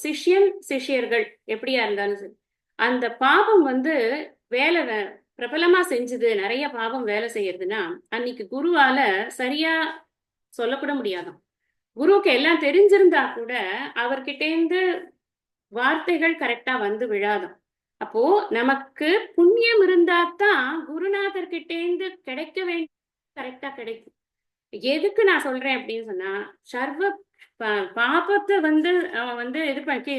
சிஷ்யர்கள் எப்படியா இருந்தாலும் சரி, அந்த பாவம் வேலை பிரபலமா செஞ்சது, நிறைய பாவம் வேலை செய்யறதுன்னா அன்னைக்கு குருவால சரியா சொல்லக்கூட முடியாதாம். குருவுக்கு எல்லாம் தெரிஞ்சிருந்தா கூட அவர்கிட்டேந்து வார்த்தைகள் கரெக்டா விழாதாம். அப்போ நமக்கு புண்ணியம் இருந்தாதான் குருநாதர் கிட்டேந்து கிடைக்க வேண்டிய கரெக்டா கிடைக்கும். எதுக்கு நான் சொல்றேன் அப்படின்னு சொன்னா, சர்வ பாபத்தை அவன் இது பண்ணி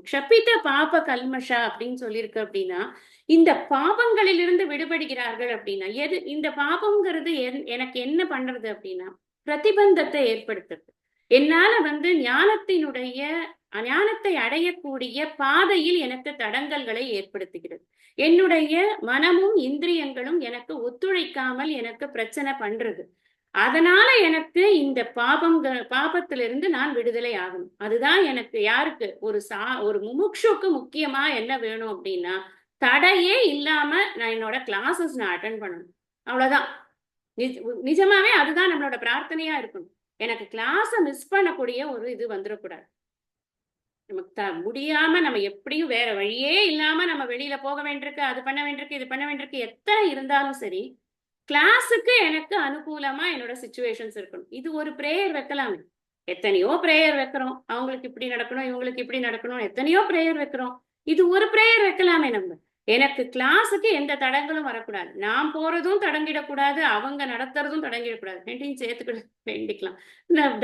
க்ஷபித பாப கல்மஷா அப்படின்னு சொல்லியிருக்கு. அப்படின்னா இந்த பாபங்களிலிருந்து விடுபடுகிறார்கள். அப்படின்னா இந்த பாபம்ங்கிறது எனக்கு என்ன பண்றது அப்படின்னா, பிரதிபந்தத்தை ஏற்படுத்துறது. என்னால ஞானத்தை அடையக்கூடிய பாதையில் எனக்கு தடங்கல்களை ஏற்படுத்துகிறது. என்னுடைய மனமும் இந்திரியங்களும் எனக்கு ஒத்துழைக்காமல் எனக்கு பிரச்சனை பண்றது. அதனால எனக்கு இந்த பாபத்திலிருந்து நான் விடுதலை ஆகணும். அதுதான் எனக்கு யாருக்கு ஒரு முமுட்சுக்கு முக்கியமா என்ன வேணும் அப்படின்னா, தடையே இல்லாம நான் என்னோட கிளாஸஸ் நான் அட்டென்ட் பண்ணணும். அவ்வளவுதான். நிஜமாவே அதுதான் நம்மளோட பிரார்த்தனையா இருக்கணும். எனக்கு கிளாஸ மிஸ் பண்ணக்கூடிய ஒரு இது வந்துடக்கூடாது. நமக்கு முடியாம நம்ம எப்படியும் வேற வழியே இல்லாம நம்ம வெளியில போக வேண்டியிருக்கு, அது பண்ண வேண்டியிருக்கு, இது பண்ண வேண்டியிருக்கு, எத்தனை இருந்தாலும் சரி, கிளாஸுக்கு எனக்கு அனுகூலமா என்னோட சிச்சுவேஷன்ஸ் இருக்கணும். இது ஒரு பிரேயர் வைக்கலாமே. எத்தனையோ பிரேயர் வைக்கிறோம். அவங்களுக்கு இப்படி நடக்கணும், இவங்களுக்கு இப்படி நடக்கணும், எத்தனையோ பிரேயர் வைக்கிறோம். இது ஒரு பிரேயர் வைக்கலாமே நம்ம. எனக்கு கிளாஸுக்கு எந்த தடங்களும் வரக்கூடாது. நான் போறதும் தடங்கிடக்கூடாது, அவங்க நடத்துறதும் தடங்கிடக்கூடாது. ரெண்டையும் சேர்த்துக்கிட வேண்டிக்கலாம்.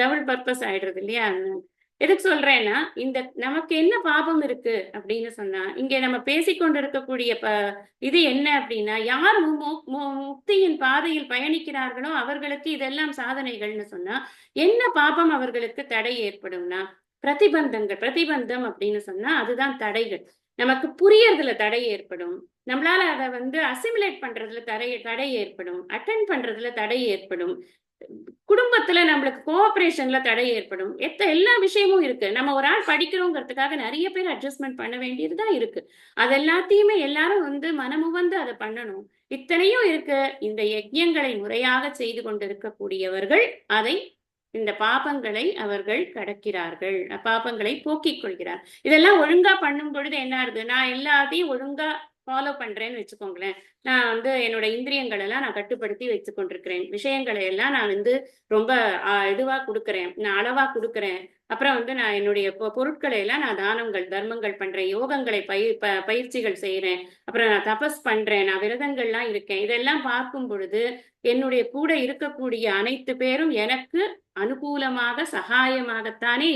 டபுள் பர்பஸ் ஆயிடுறது இல்லையா? எதுக்கு சொல்றேன்னா, நமக்கு என்ன பாபம் இருக்கு அப்படின்னு சொன்னா, இங்க நம்ம பேசிக்கொண்டு இருக்கக்கூடிய இது என்ன அப்படின்னா, யார் முக்தியின் பாதையில் பயணிக்கிறார்களோ அவர்களுக்கு இதெல்லாம் சாதனைகள்னு சொன்னா, என்ன பாபம் அவர்களுக்கு தடை ஏற்படும்னா, பிரதிபந்தம் அப்படின்னு சொன்னா அதுதான் தடைகள். நமக்கு புரியறதுல தடை ஏற்படும். நம்மளால அதை அசிமுலேட் பண்றதுல தடை ஏற்படும். அட்டென்ட் பண்றதுல தடை ஏற்படும். குடும்பத்துல நம்மளுக்கு கோஆபரேஷன்ல தடை ஏற்படும். எல்லா விஷயமும் இருக்கு. நம்ம ஒரு ஆள் படிக்கிறோங்கிறதுக்காக நிறைய பேர் அட்ஜஸ்ட்மெண்ட் பண்ண வேண்டியதுதான் இருக்கு. அது எல்லாத்தையுமே எல்லாரும் மனமுவந்து அதை பண்ணணும். இத்தனையும் இருக்கு. இந்த யஜ்ஞங்களை முறையாக செய்து கொண்டிருக்கக்கூடியவர்கள் இந்த பாபங்களை அவர்கள் கடக்கிறார்கள், பாபங்களை போக்கிக் கொள்கிறார். இதெல்லாம் ஒழுங்கா பண்ணும் பொழுது என்ன ஆகுது? நான் எல்லாத்தையும் ஒழுங்கா ஃபாலோ பண்றேன்னு வச்சுக்கோங்களேன். நான் என்னோட இந்திரியங்கள் எல்லாம் நான் கட்டுப்படுத்தி வச்சு கொண்டிருக்கிறேன். விஷயங்களை எல்லாம் நான் ரொம்ப இதுவா கொடுக்குறேன், நான் அளவா கொடுக்குறேன். அப்புறம் நான் என்னுடைய பொருட்களை எல்லாம் நான் தானங்கள் தர்மங்கள் பண்றேன், யோகங்களை பயிற்சிகள் செய்யறேன், அப்புறம் நான் தபஸ் பண்றேன், நான் விரதங்கள்லாம் இருக்கேன். இதெல்லாம் பார்க்கும் பொழுது என்னுடைய கூட இருக்கக்கூடிய அனைத்து பேரும் எனக்கு அனுகூலமாக சகாயமாகத்தானே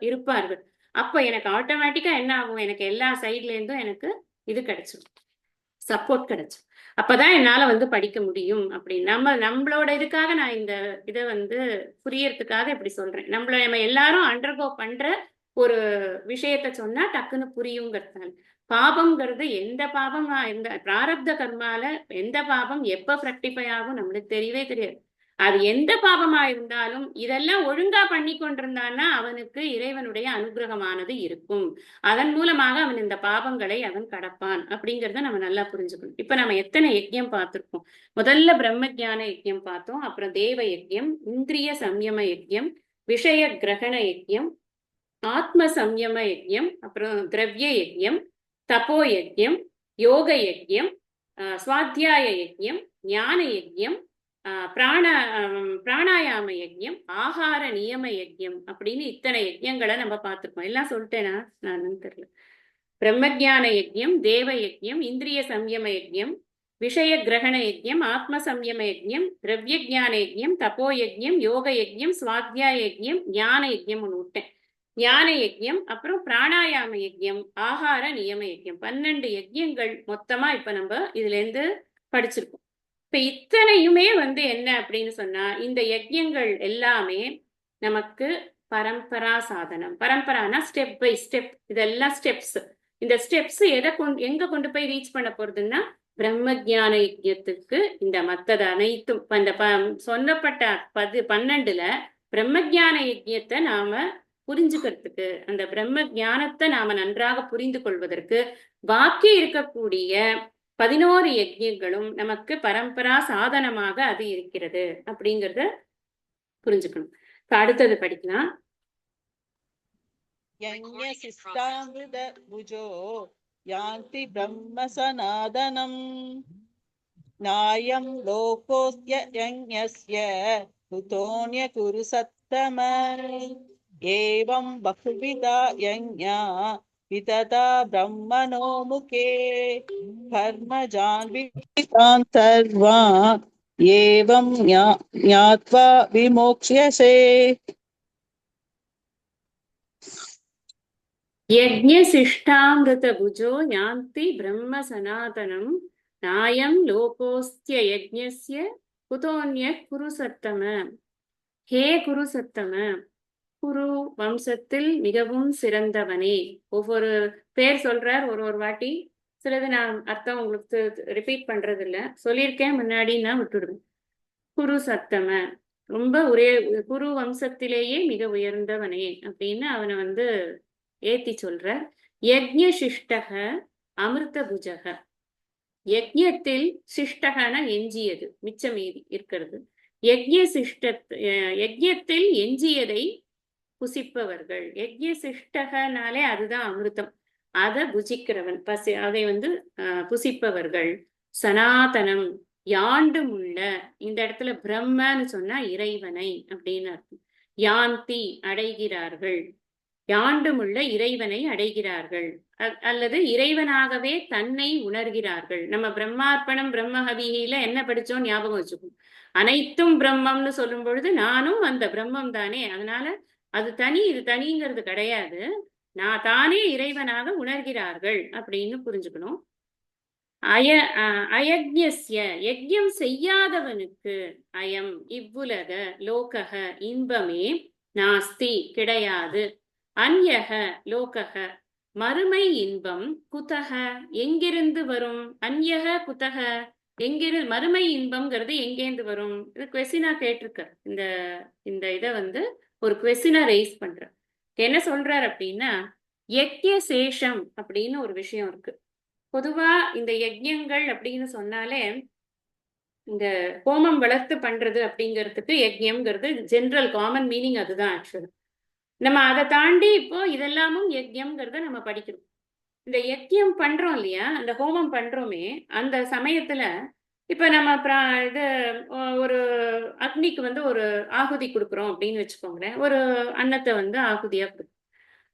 இருப்பார்கள். அப்ப எனக்கு ஆட்டோமேட்டிக்கா என்ன ஆகும்? எனக்கு எல்லா சைட்ல இருந்தும் எனக்கு இது கிடைச்சிடும், சப்போர்ட் கிடைச்சிடும். அப்பதான் என்னால படிக்க முடியும். அப்படி நம்மளோட இதுக்காக நான் இந்த இதை புரியறதுக்காக இப்படி சொல்றேன். நம்ம எல்லாரும் அண்டர்கோ பண்ற ஒரு விஷயத்த சொன்னா டக்குன்னு புரியுங்கிறதுனால. பாபம்ங்கிறது எந்த பாபம், எந்த பிராரப்த கர்மால எந்த பாபம் எப்ப ரெக்டிஃபை ஆகும் நம்மளுக்கு தெரியவே தெரியாது. அது எந்த பாபமா இருந்தாலும் இதெல்லாம் ஒழுங்கா பண்ணி கொண்டிருந்தான்னா அவனுக்கு இறைவனுடைய அனுகிரகமானது இருக்கும். அதன் மூலமாக அவன் இந்த பாபங்களை அவன் கடப்பான். அப்படிங்கிறத நம்ம நல்லா புரிஞ்சுக்கணும். இப்ப நம்ம எத்தனை யஜ்யம் பார்த்திருக்கோம்? முதல்ல பிரம்ம ஜான யஜ்யம் பார்த்தோம், அப்புறம் தேவ யஜ்யம், இந்திரிய சம்யம யஜ்யம், விஷய கிரகண யஜ்யம், ஆத்ம சம்யம யஜ்யம், அப்புறம் திரவிய யஜ்யம், தபோ யஜ்யம், யோக யஜ்யம், சுவாத்தியாய யஜ்யம், ஞான யஜ்யம், பிராணாயாம யஜ்யம், ஆகார நியம யஜ்யம் அப்படின்னு இத்தனை யஜ்யங்களை நம்ம பார்த்திருக்கோம். எல்லாம் சொல்லிட்டேனா? நான் தெரியல. பிரம்மஜான யஜ்யம், தேவ யஜ்யம், இந்திரிய சம்யம யஜ்யம், விஷய கிரகண யஜ்யம், ஆத்ம சம்யம யஜ்யம், திரவிய ஜான யஜ்யம், தபோ யஜ்யம், யோக யஜ்யம், சுவாத்தியாய யஜ்யம், ஞான யஜ்யம் ஒன்று விட்டேன். ஞான யஜ்யம், அப்புறம் பிராணாயாம யஜ்யம், ஆகார நியம யஜ்யம், 12 யஜ்யங்கள் மொத்தமா இப்ப நம்ம இதுல இருந்து படிச்சிருக்கோம். இப்ப இத்தனையுமே என்ன அப்படின்னு சொன்னா, இந்த யஜ்யங்கள் எல்லாமே நமக்கு பரம்பரா சாதனம். பரம்பரானா ஸ்டெப் பை ஸ்டெப், இதெல்லாம் ஸ்டெப்ஸ். இந்த ஸ்டெப்ஸ் எங்க கொண்டு போய் ரீச் பண்ண போறதுன்னா பிரம்ம ஜான யஜ்யத்துக்கு. இந்த மத்தது அனைத்தும் அந்த சொல்லப்பட்ட 12ல பிரம்ம ஜான யஜ்யத்தை நாம புரிஞ்சுக்கிறதுக்கு, அந்த பிரம்ம ஞானத்தை நாம நன்றாக புரிந்து கொள்வதற்கு பாக்கி இருக்கக்கூடிய 11 யஜ்யங்களும் நமக்கு பரம்பரா சாதனமாக அது இருக்கிறது அப்படிங்கறத புரிஞ்சுக்கணும். அடுத்தது படிக்கலாம். யஜ்ஞசிஷ்டாமிருத புஜோ யாந்தி பிரம்ம சனாதனம் நாயம் லோகோஸ்ய யஜ்ஞஸ்ய குதோன்ய குரு சத்தம ஏவம் பகுவிதா யஜ்ஞா விததா பிரம்மணோ முகே கர்மஜான் விதான் சர்வான் ஏவம் ஞாத்வா விமோக்ஷ்யசே. யஜ்ஞசிஷ்டாமிருத புஜோ யாந்தி பிரம்ம சனாதனம் நாயம் லோகோஸ்ய யஜ்ஞஸ்ய குதோன்ய குரு சத்தம. ஹே குரு சத்தம, குரு வம்சத்தில் மிகவும் சிறந்தவனே. ஒவ்வொரு பேர் சொல்றார் ஒரு வாட்டி. சிலது நான் அர்த்தம் உங்களுக்கு ரிப்பீட் பண்றது இல்ல, சொல்லியிருக்கேன் முன்னாடின்னா விட்டுடுவேன். குரு சத்தம, ரொம்ப குரு வம்சத்திலேயே மிக உயர்ந்தவனே அப்படின்னு அவனை ஏத்தி சொல்ற. யஜ்ஞ சிஷ்டக அமிர்த புஜக, யஜ்ஞத்தில் சிஷ்டகன எஞ்சியது, மிச்ச மீதி இருக்கிறது. யஜ்ஞத்தில் எஞ்சியதை புசிப்பவர்கள். யஜ்ஞ சிஷ்டகனாலே அதுதான் அமிர்தம், அதை புஜிக்கிறவன், அதை புசிப்பவர்கள். சனாதனம், யாண்டும் உள்ள. இந்த இடத்துல பிரம்மன்னு சொன்னா இறைவனை அப்படின்னு அர்த்தம். யாந்தி, அடைகிறார்கள். யாண்டுமுள்ள இறைவனை அடைகிறார்கள், அல்லது இறைவனாகவே தன்னை உணர்கிறார்கள். நம்ம பிரம்மார்ப்பணம் பிரம்மஹவியில என்ன படிச்சோம் ஞாபகம் வச்சுக்கணும். அனைத்தும் பிரம்மம்னு சொல்லும் பொழுது நானும் அந்த பிரம்மம் தானே, அதனால அது தனி இது தனிங்கிறது கிடையாது, நான் தானே இறைவனாக உணர்கிறார்கள் அப்படின்னு புரிஞ்சுக்கணும். அயஜ்ஞஸ்ய, யஜ்ஞம் செய்யாதவனுக்கு, அயம் இவ்வுலக, லோகக இன்பமே, நாஸ்தி கிடையாது, அன்யக லோகக மறுமை இன்பம், குதக எங்கிருந்து வரும், அன்யக குதக எங்கிருந்து, மறுமை இன்பம்ங்கிறது எங்கேருந்து வரும். இது குவெஸ்டினா கேட்டிருக்க. இந்த இதை ஒரு குவெஸ்டினா ரைஸ் பண்ற. என்ன சொல்றார் அப்படின்னா, யஜ்ஞ சேஷம் அப்படின்னு ஒரு விஷயம் இருக்கு. பொதுவா இந்த யஜ்ஞங்கள் அப்படின்னு சொன்னாலே இந்த ஹோமம் வளர்த்து பண்றது அப்படிங்கிறதுக்கு யஜ்ஞம்ங்கிறது ஜென்ரல் காமன் மீனிங், அதுதான் ஆக்சுவலா. நம்ம அதை தாண்டி இப்போ இதெல்லாமும் யஜ்ஞம்ங்கிறத நம்ம படிக்கிறோம். இந்த யஜ்ஞம் பண்றோம் இல்லையா, அந்த ஹோமம் பண்றோமே, அந்த சமயத்துல இப்ப நம்ம இது ஒரு அக்னிக்கு ஒரு ஆகுதி கொடுக்குறோம் அப்படின்னு வச்சுக்கோங்களேன். ஒரு அன்னத்தை ஆகுதியா கொடுக்கும்.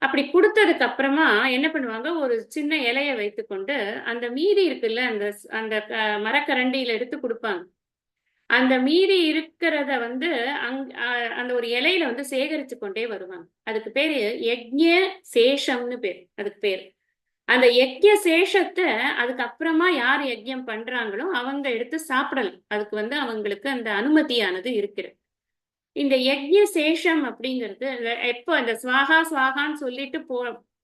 அப்படி கொடுத்ததுக்கு அப்புறமா என்ன பண்ணுவாங்க, ஒரு சின்ன இலையை வைத்துக்கொண்டு அந்த மீதி இருக்குல்ல, அந்த அந்த மரக்கரண்டியில எடுத்து கொடுப்பாங்க. அந்த மீதி இருக்கிறத அந்த ஒரு இலையில சேகரிச்சு கொண்டே வருவாங்க. அதுக்கு பேரு யஜ்ஞ சேஷம்னு பேர். அதுக்கு பேரு அந்த யஜ்ஞ சேஷத்தை அதுக்கப்புறமா யார் யஜ்ஞம் பண்றாங்களோ அவங்க எடுத்து சாப்பிடலாம். அதுக்கு அவங்களுக்கு அந்த அனுமதியானது இருக்கிறது. இந்த யஜ்ஞ சேஷம் அப்படிங்கிறது எப்போ அந்த ஸ்வாகா ஸ்வாகான்னு சொல்லிட்டு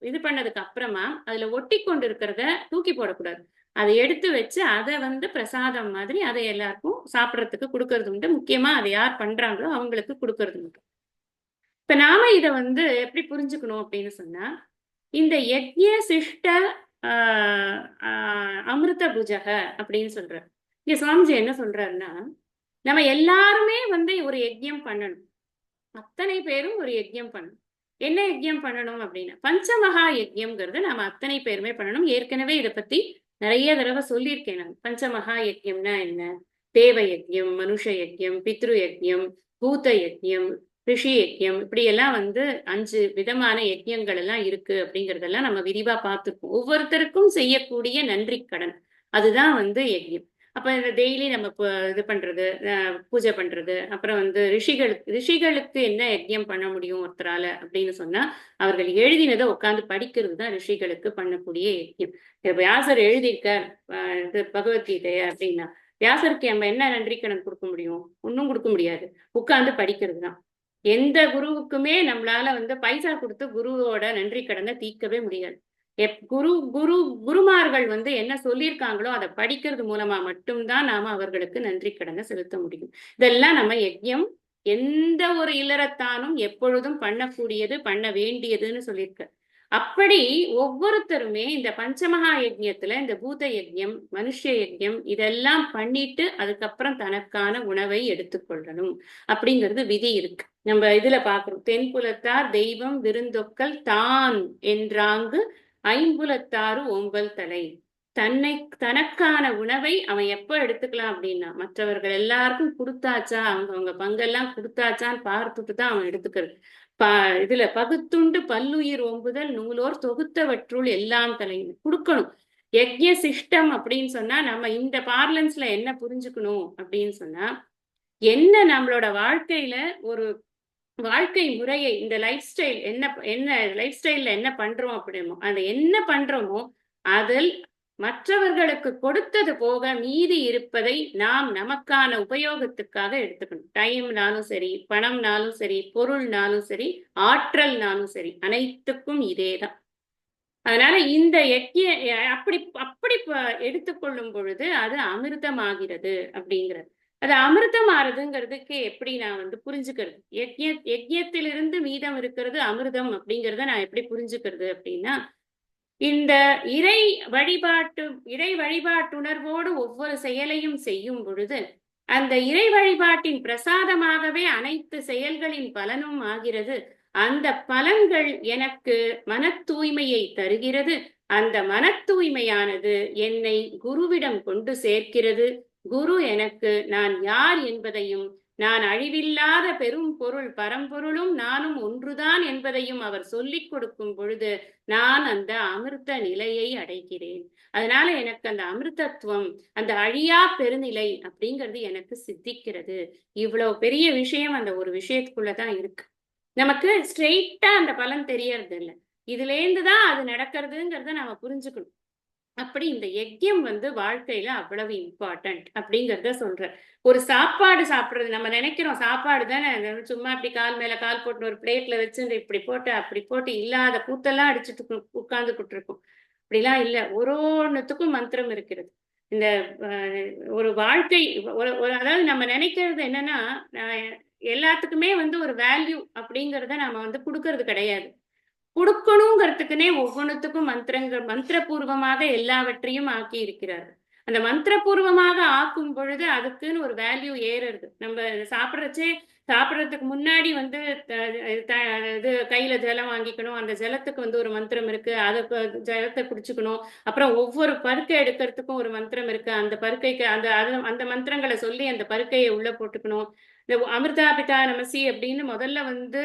இது பண்ணதுக்கு அப்புறமா அதுல ஒட்டி கொண்டு இருக்கிறத தூக்கி போடக்கூடாது. அதை எடுத்து வச்சு அதை பிரசாதம் மாதிரி அதை எல்லாருக்கும் சாப்பிட்றதுக்கு கொடுக்கறது உண்டு. முக்கியமா அதை யார் பண்றாங்களோ அவங்களுக்கு கொடுக்கறது உண்டு. இப்ப நாம இதை எப்படி புரிஞ்சுக்கணும் அப்படின்னு சொன்னா, இந்த யஜ்ஞ சிஷ்ட அமிர்த புஜக அப்படின்னு சொல்ற. இங்க சுவாமிஜி என்ன சொல்றாருன்னா, நம்ம எல்லாருமே ஒரு யஜ்ஞம் பண்ணணும். அத்தனை பேரும் ஒரு யஜ்ஞம் பண்ணணும். என்ன யஜ்ஞம் பண்ணணும் அப்படின்னா பஞ்சமகா யஜ்ஞம்ங்கிறது நாம அத்தனை பேருமே பண்ணணும். ஏற்கனவே இதை பத்தி நிறைய தடவை சொல்லியிருக்கேன் நான். பஞ்சமகா யஜ்ஞம்னா என்ன? தேவ யஜ்ஞம், மனுஷ யஜ்ஞம், பித்ரு யஜ்ஞம், பூத யஜ்ஞம், ரிஷி யஜ்யம், இப்படி எல்லாம் வந்து 5 விதமான யஜ்யங்கள் எல்லாம் இருக்கு அப்படிங்கறதெல்லாம் நம்ம விரிவா பார்த்திருக்கோம். ஒவ்வொருத்தருக்கும் செய்யக்கூடிய நன்றி கடன், அதுதான் வந்து யஜ்யம். அப்ப இந்த டெய்லி நம்ம இது பண்றது, பூஜை பண்றது, அப்புறம் வந்து ரிஷிகளுக்கு என்ன யஜ்யம் பண்ண முடியும் ஒருத்தரால அப்படின்னு சொன்னா, அவர்கள் எழுதினதை உட்கார்ந்து படிக்கிறது தான் ரிஷிகளுக்கு பண்ணக்கூடிய யஜ்யம். இப்ப வியாசர் எழுதியிருக்கார் இது பகவத்கீதைய அப்படின்னா, வியாசருக்கு நம்ம என்ன நன்றி கடன் கொடுக்க முடியும்? ஒன்னும் கொடுக்க முடியாது. உட்கார்ந்து படிக்கிறது தான். எந்த குருவுக்குமே நம்மளால வந்து பைசா கொடுத்து குருவோட நன்றி கடனை தீர்க்கவே முடியாது. குருமார்கள் வந்து என்ன சொல்லியிருக்காங்களோ அதை படிக்கிறது மூலமா மட்டும்தான் நாம அவர்களுக்கு நன்றி கடனை செலுத்த முடியும். இதெல்லாம் நம்ம யஜ்யம் எந்த ஒரு இல்லறத்தானும் எப்பொழுதும் பண்ணக்கூடியது, பண்ண வேண்டியதுன்னு சொல்லியிருக்க. அப்படி ஒவ்வொருத்தருமே இந்த பஞ்சமகா யஜ்யத்துல இந்த பூத யஜ்யம், மனுஷ யஜ்யம் இதெல்லாம் பண்ணிட்டு அதுக்கப்புறம் தனக்கான உணவை எடுத்துக்கொள்ளணும் அப்படிங்கிறது விதி இருக்கு. நம்ம இதுல பாக்குறோம், தென்புலத்தார் தெய்வம் விருந்தொக்கல் தான் என்றாங்கு ஐம்புலத்தாறு ஓம்பல் தலை. தனக்கான உணவை அவன் எப்ப எடுத்துக்கலாம் அப்படின்னா, மற்றவர்கள் எல்லாருக்கும் கொடுத்தாச்சா, அவங்க பங்கெல்லாம் கொடுத்தாச்சான்னு பார்த்துட்டு தான் அவன் எடுத்துக்கிறது. இதுல பகுத்துண்டு பல்லுயிர் ஓம்புதல் நூலோர் தொகுத்தவற்றுள் எல்லாம் தலை கொடுக்கணும். யஜ்ய சிஷ்டம் அப்படின்னு சொன்னா நம்ம இந்த பார்லன்ஸ்ல என்ன புரிஞ்சுக்கணும் அப்படின்னு சொன்னா, என்ன நம்மளோட வாழ்க்கையில ஒரு வாழ்க்கை முறையை, இந்த லைஃப் ஸ்டைல் என்ன லைஃப் ஸ்டைல்ல என்ன பண்றோம் அப்படிமோ அந்த என்ன பண்றோமோ அதில் மற்றவர்களுக்கு கொடுத்தது போக மீதி இருப்பதை நாம் நமக்கான உபயோகத்துக்காக எடுத்துக்கணும். டைம்னாலும் சரி, பணம்னாலும் சரி, பொருள்னாலும் சரி, ஆற்றல்னாலும் சரி, அனைத்துக்கும் இதேதான். அதனால இந்த அப்படி அப்படி எடுத்துக்கொள்ளும் பொழுது அது அமிர்தமாகிறது அப்படிங்கிறது. அது அமிர்தம் ஆறுதுங்கிறதுக்கு எப்படி நான் வந்து புரிஞ்சுக்கிறது, யஜ்யத்திலிருந்து மீதம் இருக்கிறது அமிர்தம் அப்படிங்கிறத நான் எப்படி புரிஞ்சுக்கிறது அப்படின்னா, இந்த இறை வழிபாட்டுணர்வோடு ஒவ்வொரு செயலையும் செய்யும் பொழுது அந்த இறை வழிபாட்டின் பிரசாதமாகவே அனைத்து செயல்களின் பலனும் ஆகிறது. அந்த பலன்கள் எனக்கு மன தூய்மையை தருகிறது. அந்த மன தூய்மையானது என்னை குருவிடம் கொண்டு சேர்க்கிறது. குரு எனக்கு நான் யார் என்பதையும், நான் அழிவில்லாத பெரும் பொருள் பரம்பொருளும் நானும் ஒன்றுதான் என்பதையும் அவர் சொல்லிக் கொடுக்கும் பொழுது நான் அந்த அமிர்த நிலையை அடைகிறேன். அதனால எனக்கு அந்த அமிர்தத்துவம், அந்த அழியா பெருநிலை அப்படிங்கிறது எனக்கு சித்திக்கிறது. இவ்வளவு பெரிய விஷயம் அந்த ஒரு விஷயத்துக்குள்ளதான் இருக்கு. நமக்கு ஸ்ட்ரெயிட்டா அந்த பலன் தெரியறது இல்லை. இதுல இருந்துதான் அது நடக்கிறதுங்கிறத நாம புரிஞ்சுக்கணும். அப்படி இந்த யஜ்யம் வந்து வாழ்க்கையில அவ்வளவு இம்பார்ட்டன்ட் அப்படிங்கிறத சொல்ற. ஒரு சாப்பாடு சாப்பிடுறது, நம்ம நினைக்கிறோம் சாப்பாடு தானே, சும்மா அப்படி கால் மேல கால் போட்டு ஒரு பிளேட்ல வச்சு இப்படி போட்டு அப்படி போட்டு இல்லாத கூத்தெல்லாம் அடிச்சுட்டு உட்கார்ந்துகிட்டு இருக்கோம். அப்படிலாம் இல்ல. ஒன்னொன்னுத்துக்கும் மந்திரம் இருக்கிறது. இந்த ஒரு வாழ்க்கை அதாவது நம்ம நினைக்கிறது என்னன்னா, எல்லாத்துக்குமே வந்து ஒரு வேல்யூ அப்படிங்கிறத நாம வந்து கொடுக்கறது கிடையாது. கொடுக்கணுங்கிறதுக்குனே ஒவ்வொன்றுத்துக்கும் மந்திரபூர்வமாக எல்லாவற்றையும் ஆக்கி இருக்கிறார். அந்த மந்திரபூர்வமாக ஆக்கும் பொழுது அதுக்குன்னு ஒரு வேல்யூ ஏறுறது. நம்ம சாப்பிட்றதுக்கு முன்னாடி வந்து இது கையில ஜலம் வாங்கிக்கணும். அந்த ஜலத்துக்கு வந்து ஒரு மந்திரம் இருக்கு. அதை ஜலத்தை குடிச்சுக்கணும். அப்புறம் ஒவ்வொரு பருக்கை எடுக்கிறதுக்கும் ஒரு மந்திரம் இருக்கு. அந்த பருக்கைக்கு அந்த மந்திரங்களை சொல்லி அந்த பருக்கையை உள்ள போட்டுக்கணும். இந்த அமிர்தாபிதா நமசி அப்படின்னு முதல்ல வந்து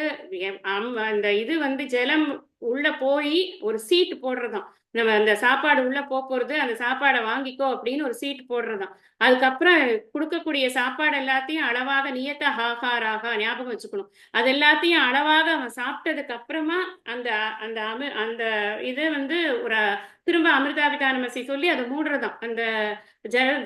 அந்த இது வந்து ஜலம் உள்ள போய் ஒரு சீட்டு போடுறதாம். நம்ம அந்த சாப்பாடு உள்ள போறது, அந்த சாப்பாடை வாங்கிக்கோ அப்படின்னு ஒரு சீட்டு போடுறதாம். அதுக்கப்புறம் கொடுக்கக்கூடிய சாப்பாடு எல்லாத்தையும் அளவாக நியத்த ஹாகாராக ஞாபகம் வச்சுக்கணும். அது எல்லாத்தையும் அளவாக அவன் சாப்பிட்டதுக்கு அப்புறமா அந்த அந்த அந்த இதை வந்து ஒரு திரும்ப அமிர்தாபிதா நமசி சொல்லி அதை மூடுறதாம். அந்த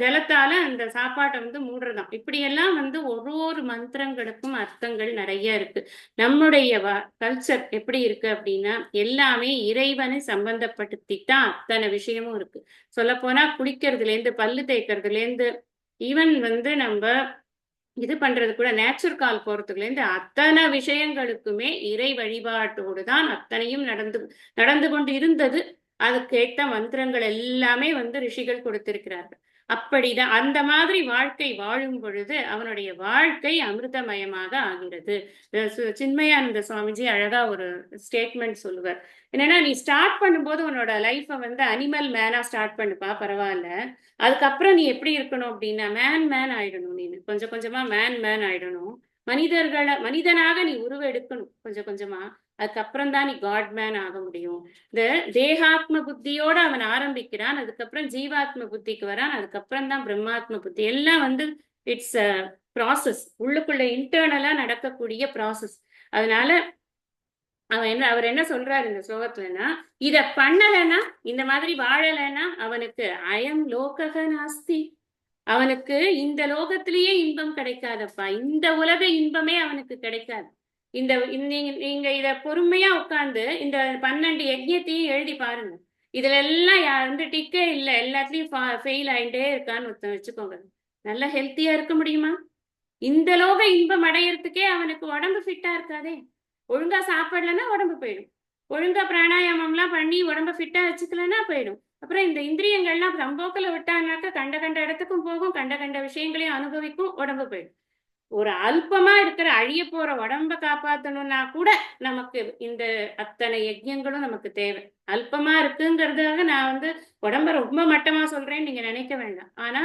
ஜலத்தால அந்த சாப்பாட்டை வந்து மூடுறதாம். இப்படியெல்லாம் வந்து ஒரு மந்திரங்களுக்கும் அர்த்தங்கள் நிறைய இருக்கு. நம்முடைய கல்ச்சர் எப்படி இருக்கு அப்படின்னா, எல்லாமே இறைவனை சம்பந்தப்படுத்தித்தான் அத்தனை விஷயமும் இருக்கு. சொல்ல போனா குளிக்கிறதுல இருந்து, பல்லு தேய்க்கிறதுல இருந்து, ஈவன் வந்து நம்ம இது பண்றது கூட, நேச்சுரல் கால் போறதுல இருந்து அத்தனை விஷயங்களுக்குமே இறை வழிபாட்டோடு தான் அத்தனையும் நடந்து கொண்டு இருந்தது. அதுக்கேற்ற மந்திரங்கள் எல்லாமே வந்து ரிஷிகள் கொடுத்திருக்கிறார்கள். அப்படிதான் அந்த மாதிரி வாழ்க்கை வாழும் பொழுது அவனுடைய வாழ்க்கை அமிர்தமயமாக ஆகிறது. சின்மயானந்த சுவாமிஜி அழகா ஒரு ஸ்டேட்மெண்ட் சொல்லுவார். என்னன்னா, நீ ஸ்டார்ட் பண்ணும்போது உன்னோட லைஃபை வந்து அனிமல் மேனா ஸ்டார்ட் பண்ணுப்பா, பரவாயில்ல. அதுக்கப்புறம் நீ எப்படி இருக்கணும் அப்படின்னா, மேன் ஆயிடணும். நீ கொஞ்சம் கொஞ்சமா மேன் ஆயிடணும். மனிதனாக நீ உருவெடுக்கணும் கொஞ்சம் கொஞ்சமா. அதுக்கப்புறம் தான் நீ காட்மேன் ஆக முடியும். இந்த தேகாத்ம புத்தியோட அவன் ஆரம்பிக்கிறான், அதுக்கப்புறம் ஜீவாத்ம புத்திக்கு வரான், அதுக்கப்புறம் தான் பிரம்மாத்ம புத்தி. எல்லாம் வந்து இட்ஸ் அ ப்ராசஸ், உள்ளுக்குள்ள இன்டர்னலா நடக்கக்கூடிய ப்ராசஸ். அதனால அவர் என்ன சொல்றாரு இந்த ஸ்லோகத்துலன்னா, இத பண்ணலைன்னா, இந்த மாதிரி வாழலைன்னா அவனுக்கு அயம் லோகக நாஸ்தி, அவனுக்கு இந்த லோகத்திலேயே இன்பம் கிடைக்காதப்பா, இந்த உலக இன்பமே அவனுக்கு கிடைக்காது. நீங்க இத பொறுமையா உட்கார்ந்து இந்த 12 யஜ்யத்தையும் எழுதி பாருங்க. இதுல எல்லாம் வந்து டிக்கே இல்ல, எல்லாத்துலயும் ஃபெயில் ஆயிட்டே இருக்கான்னு வச்சுக்கோங்க, நல்லா ஹெல்த்தியா இருக்க முடியுமா? இந்த லோக இன்பம் அடையறதுக்கே அவனுக்கு உடம்பு ஃபிட்டா இருக்காதே. ஒழுங்கா சாப்பிடலன்னா உடம்பு போயிடும், ஒழுங்கா பிராணாயாமம்லாம் பண்ணி உடம்ப ஃபிட்டா வச்சுக்கலன்னா போயிடும். அப்புறம் இந்த இந்திரியங்கள்லாம் சம்போக்கில் விட்டாங்கனாக்கா கண்ட கண்ட இடத்துக்கும் போகும், கண்ட கண்ட விஷயங்களையும் அனுபவிக்கும், உடம்பு போயிடும். ஒரு அல்பமா இருக்கிற அழிய போற உடம்ப காப்பாத்தணும்னா கூட நமக்கு இந்த அத்தனை யஜ்யங்களும் நமக்கு தேவை. அல்பமா இருக்குங்கிறதுக்காக நான் வந்து உடம்ப ரொம்ப மட்டமா சொல்றேன்னு நீங்க நினைக்க வேண்டாம். ஆனா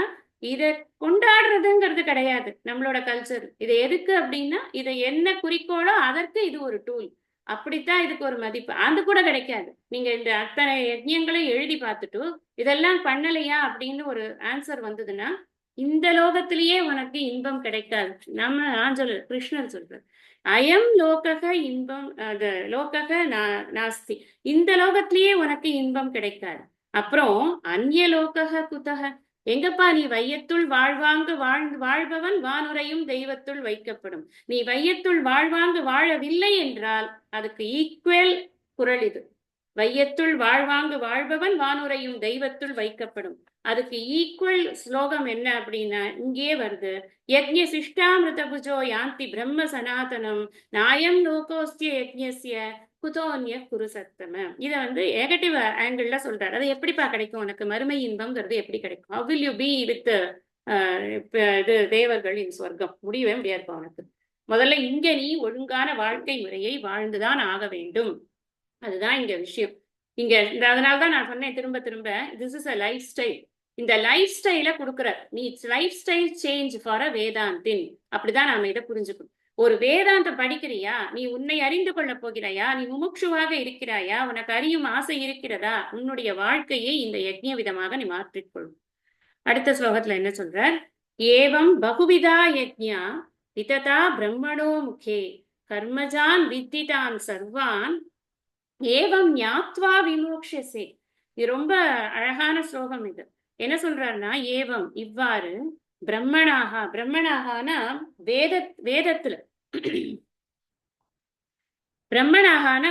இத கொண்டாடுறதுங்கிறது கிடையாது நம்மளோட கல்ச்சர். இது எதுக்கு அப்படின்னா, இதை என்ன குறிக்கோளோ அதற்கு இது ஒரு டூல், அப்படித்தான் இதுக்கு ஒரு மதிப்பு. அது கூட கிடைக்காது. நீங்க இந்த அத்தனை யஜ்யங்களையும் எழுதி பார்த்துட்டு இதெல்லாம் பண்ணலையா அப்படின்னு ஒரு ஆன்சர் வந்ததுன்னா, இந்த லோகத்திலேயே உனக்கு இன்பம் கிடைக்காது. நான் சொல்ற கிருஷ்ணன் சொல்றேன், அயம் லோகக இன்பம், அது லோகக நாஸ்தி, இந்த லோகத்திலேயே உனக்கு இன்பம் கிடைக்காது. அப்புறம் அந்நிய லோகக குதக, எங்கப்பா நீ வையத்துள் வாழ்வாங்கு வாழ்பவன் வானுரையும் தெய்வத்துள் வைக்கப்படும். நீ வையத்துள் வாழ்வாங்கு வாழவில்லை என்றால் அதுக்கு ஈக்குவல் குறள் இது. வையத்துள் வாழ்வாங்கு வாழ்பவன் வானுரையும் தெய்வத்துள் வைக்கப்படும். அதுக்கு ஈக்குவல் ஸ்லோகம் என்ன அப்படின்னா இங்கே வருது, யஜ்ஞ சிஷ்டாமிருத புஜோ யாந்தி பிரம்ம சனாதனம் நாயம் லோகோஸ்திய யஜ்ஞஸ்ய குதோன்ய குருசத்தம. இதை வந்து நெகட்டிவ் ஆங்கிள் சொல்றாரு. அது எப்படிப்பா கிடைக்கும் உனக்கு, மறுமை இன்பம்ங்கிறது எப்படி கிடைக்கும்? how will you be with இது தேவர்கள் இன் சொர்க்கம்? முடியவே முடியாதுப்பா உனக்கு. முதல்ல இங்க நீ ஒழுங்கான வாழ்க்கை முறையை வாழ்ந்துதான் ஆக வேண்டும். அதுதான் இங்க விஷயம். இங்க அதனாலதான் நான் சொன்னேன் திரும்ப திரும்ப, this is a lifestyle. இந்த லைஃப் ஸ்டைல கொடுக்குற நீ lifestyle change for a வேதாந்தின், அப்படிதான் நாம இதை புரிஞ்சுக்கணும். ஒரு வேதாந்தம் படிக்கிறியா, நீ உன்னை அறிந்து கொள்ள போகிறாயா, நீ முமுட்சுவாக இருக்கிறாயா, உனக்கு அறியும் ஆசை இருக்கிறதா, உன்னுடைய வாழ்க்கையை இந்த யஜ்ஞ விதமாக நீ மாற்றிக்கொள்ளும். அடுத்த ஸ்லோகத்துல என்ன சொல்றார், ஏவம் பகுவிதா யஜ்ஞா விததா பிரம்மணோ முகே கர்மஜான் வித்திதான் சர்வான் ஏவம் ஞாத்வா விமோக்ஷசே. இது ரொம்ப அழகான ஸ்லோகம். இது என்ன சொல்றாருன்னா, ஏவம் இவ்வாறு பிரம்மனாகனா வேதத்துல பிரம்மனாகனா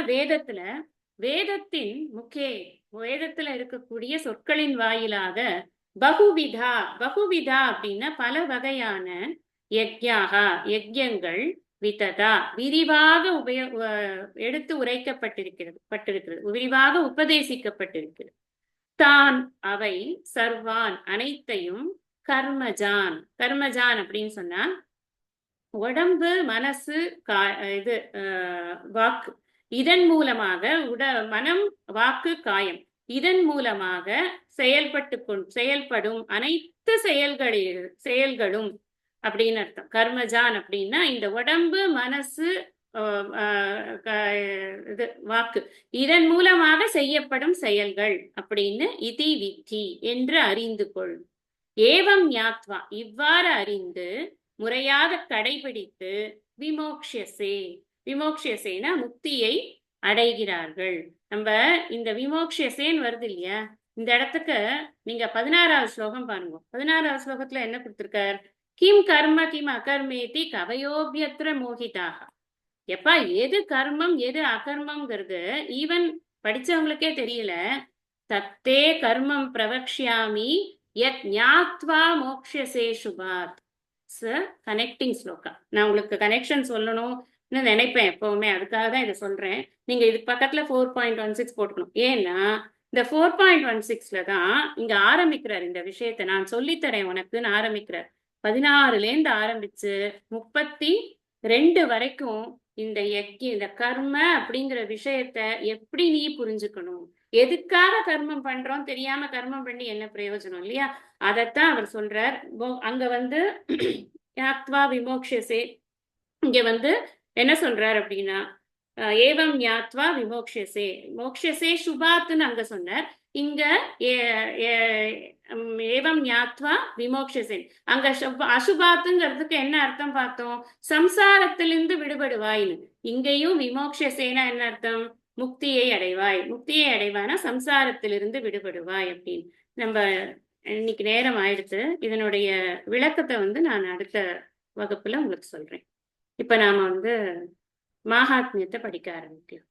வேதத்தின் முக்கே, வேதத்துல இருக்கக்கூடிய சொற்களின் வாயிலாக பகுவிதா அப்படின்னா பல வகையான யஜ்யங்கள் விததா விரிவாக எடுத்து உரைக்கப்பட்டிருக்கிறது, விரிவாக உபதேசிக்கப்பட்டிருக்கிறது. தான் அவை சர்வான் அனைத்தையும் கர்மஜான் அப்படின்னு சொன்னா உடம்பு மனசு இது வாக்கு, இதன் மூலமாக மனம் வாக்கு காயம், இதன் மூலமாக செயல்படும் அனைத்து செயல்களும் அப்படின்னு அர்த்தம். கர்மஜான் அப்படின்னா இந்த உடம்பு மனசு இது வாக்கு, இதன் மூலமாக செய்யப்படும் செயல்கள் அப்படின்னு இதி வித்தி என்று அறிந்து கொள். ஏவம் ஞாத்வா இவ்வாறு அறிந்து முறையாக கடைபிடித்து விமோக்ஷசேனா முக்தியை அடைகிறார்கள். நம்ம இந்த விமோக்ஷசேன்னு வருது இல்லையா, இந்த இடத்துக்கு நீங்க 16வது ஸ்லோகம் பாருங்க. 16வது ஸ்லோகத்துல என்ன கொடுத்திருக்கார், கிம் கர்ம கிம் அகர்மேதி கவயோபியத்ர மோகிதாக. எப்பா எது கர்மம் எது அகர்மம்ங்கிறது ஈவன் படிச்சவங்களுக்கே தெரியல. தத்தே கர்மம் பிரவக்ஷ்யாமி யத் ஞாத்வா மோக்ஷசே சுபாத். கனெக்டிங் ஸ்லோகா. நான் உங்களுக்கு கனெக்ஷன் சொல்லணும்னு நினைப்பேன் எப்பவுமே, அதுக்காக தான் இதை சொல்றேன். நீங்க இது பக்கத்துல 4.16 போட்டுக்கணும். ஏன்னா இந்த 4.16ல தான் இங்க ஆரம்பிக்கிறார் இந்த விஷயத்த. நான் சொல்லித்தரேன் உனக்குன்னு ஆரம்பிக்கிறார். 16லேருந்து ஆரம்பிச்சு 32 வரைக்கும் இந்த கர்ம அப்படிங்கிற விஷயத்த எப்படி நீ புரிஞ்சுக்கணும், எதுக்காக கர்மம் பண்றோம் தெரியாம கர்மம் பண்ணி என்ன பிரயோஜனம் இல்லையா, அதத்தான் அவர் சொல்றார். அங்க வந்து யாத்வா விமோக்ஷசே இங்க வந்து என்ன சொல்றார் அப்படின்னா ஏவம் ஞாத்வா விமோக்ஷசே, மோக்ஷசே சுபாத்துன்னு அங்க சொன்னார். இங்க ஏவம் ஞாத்வா விமோக்ஷசே, அங்க அசுபாத்துங்கிறதுக்கு என்ன அர்த்தம் பார்த்தோம்? சம்சாரத்திலிருந்து விடுபடுவாய்னு. இங்கேயும் விமோக்ஷசேனா என்ன அர்த்தம்? முக்தியை அடைவாய். முக்தியை அடைவானா சம்சாரத்திலிருந்து விடுபடுவாய் அப்படின்னு. நம்ம இன்னைக்கு நேரம் ஆயிடுச்சு. இதனுடைய விளக்கத்தை வந்து நான் அடுத்த வகுப்புல உங்களுக்கு சொல்றேன். இப்ப நாம வந்து மாகாத்மியத்தை படிக்க ஆரம்பிக்கலாம்.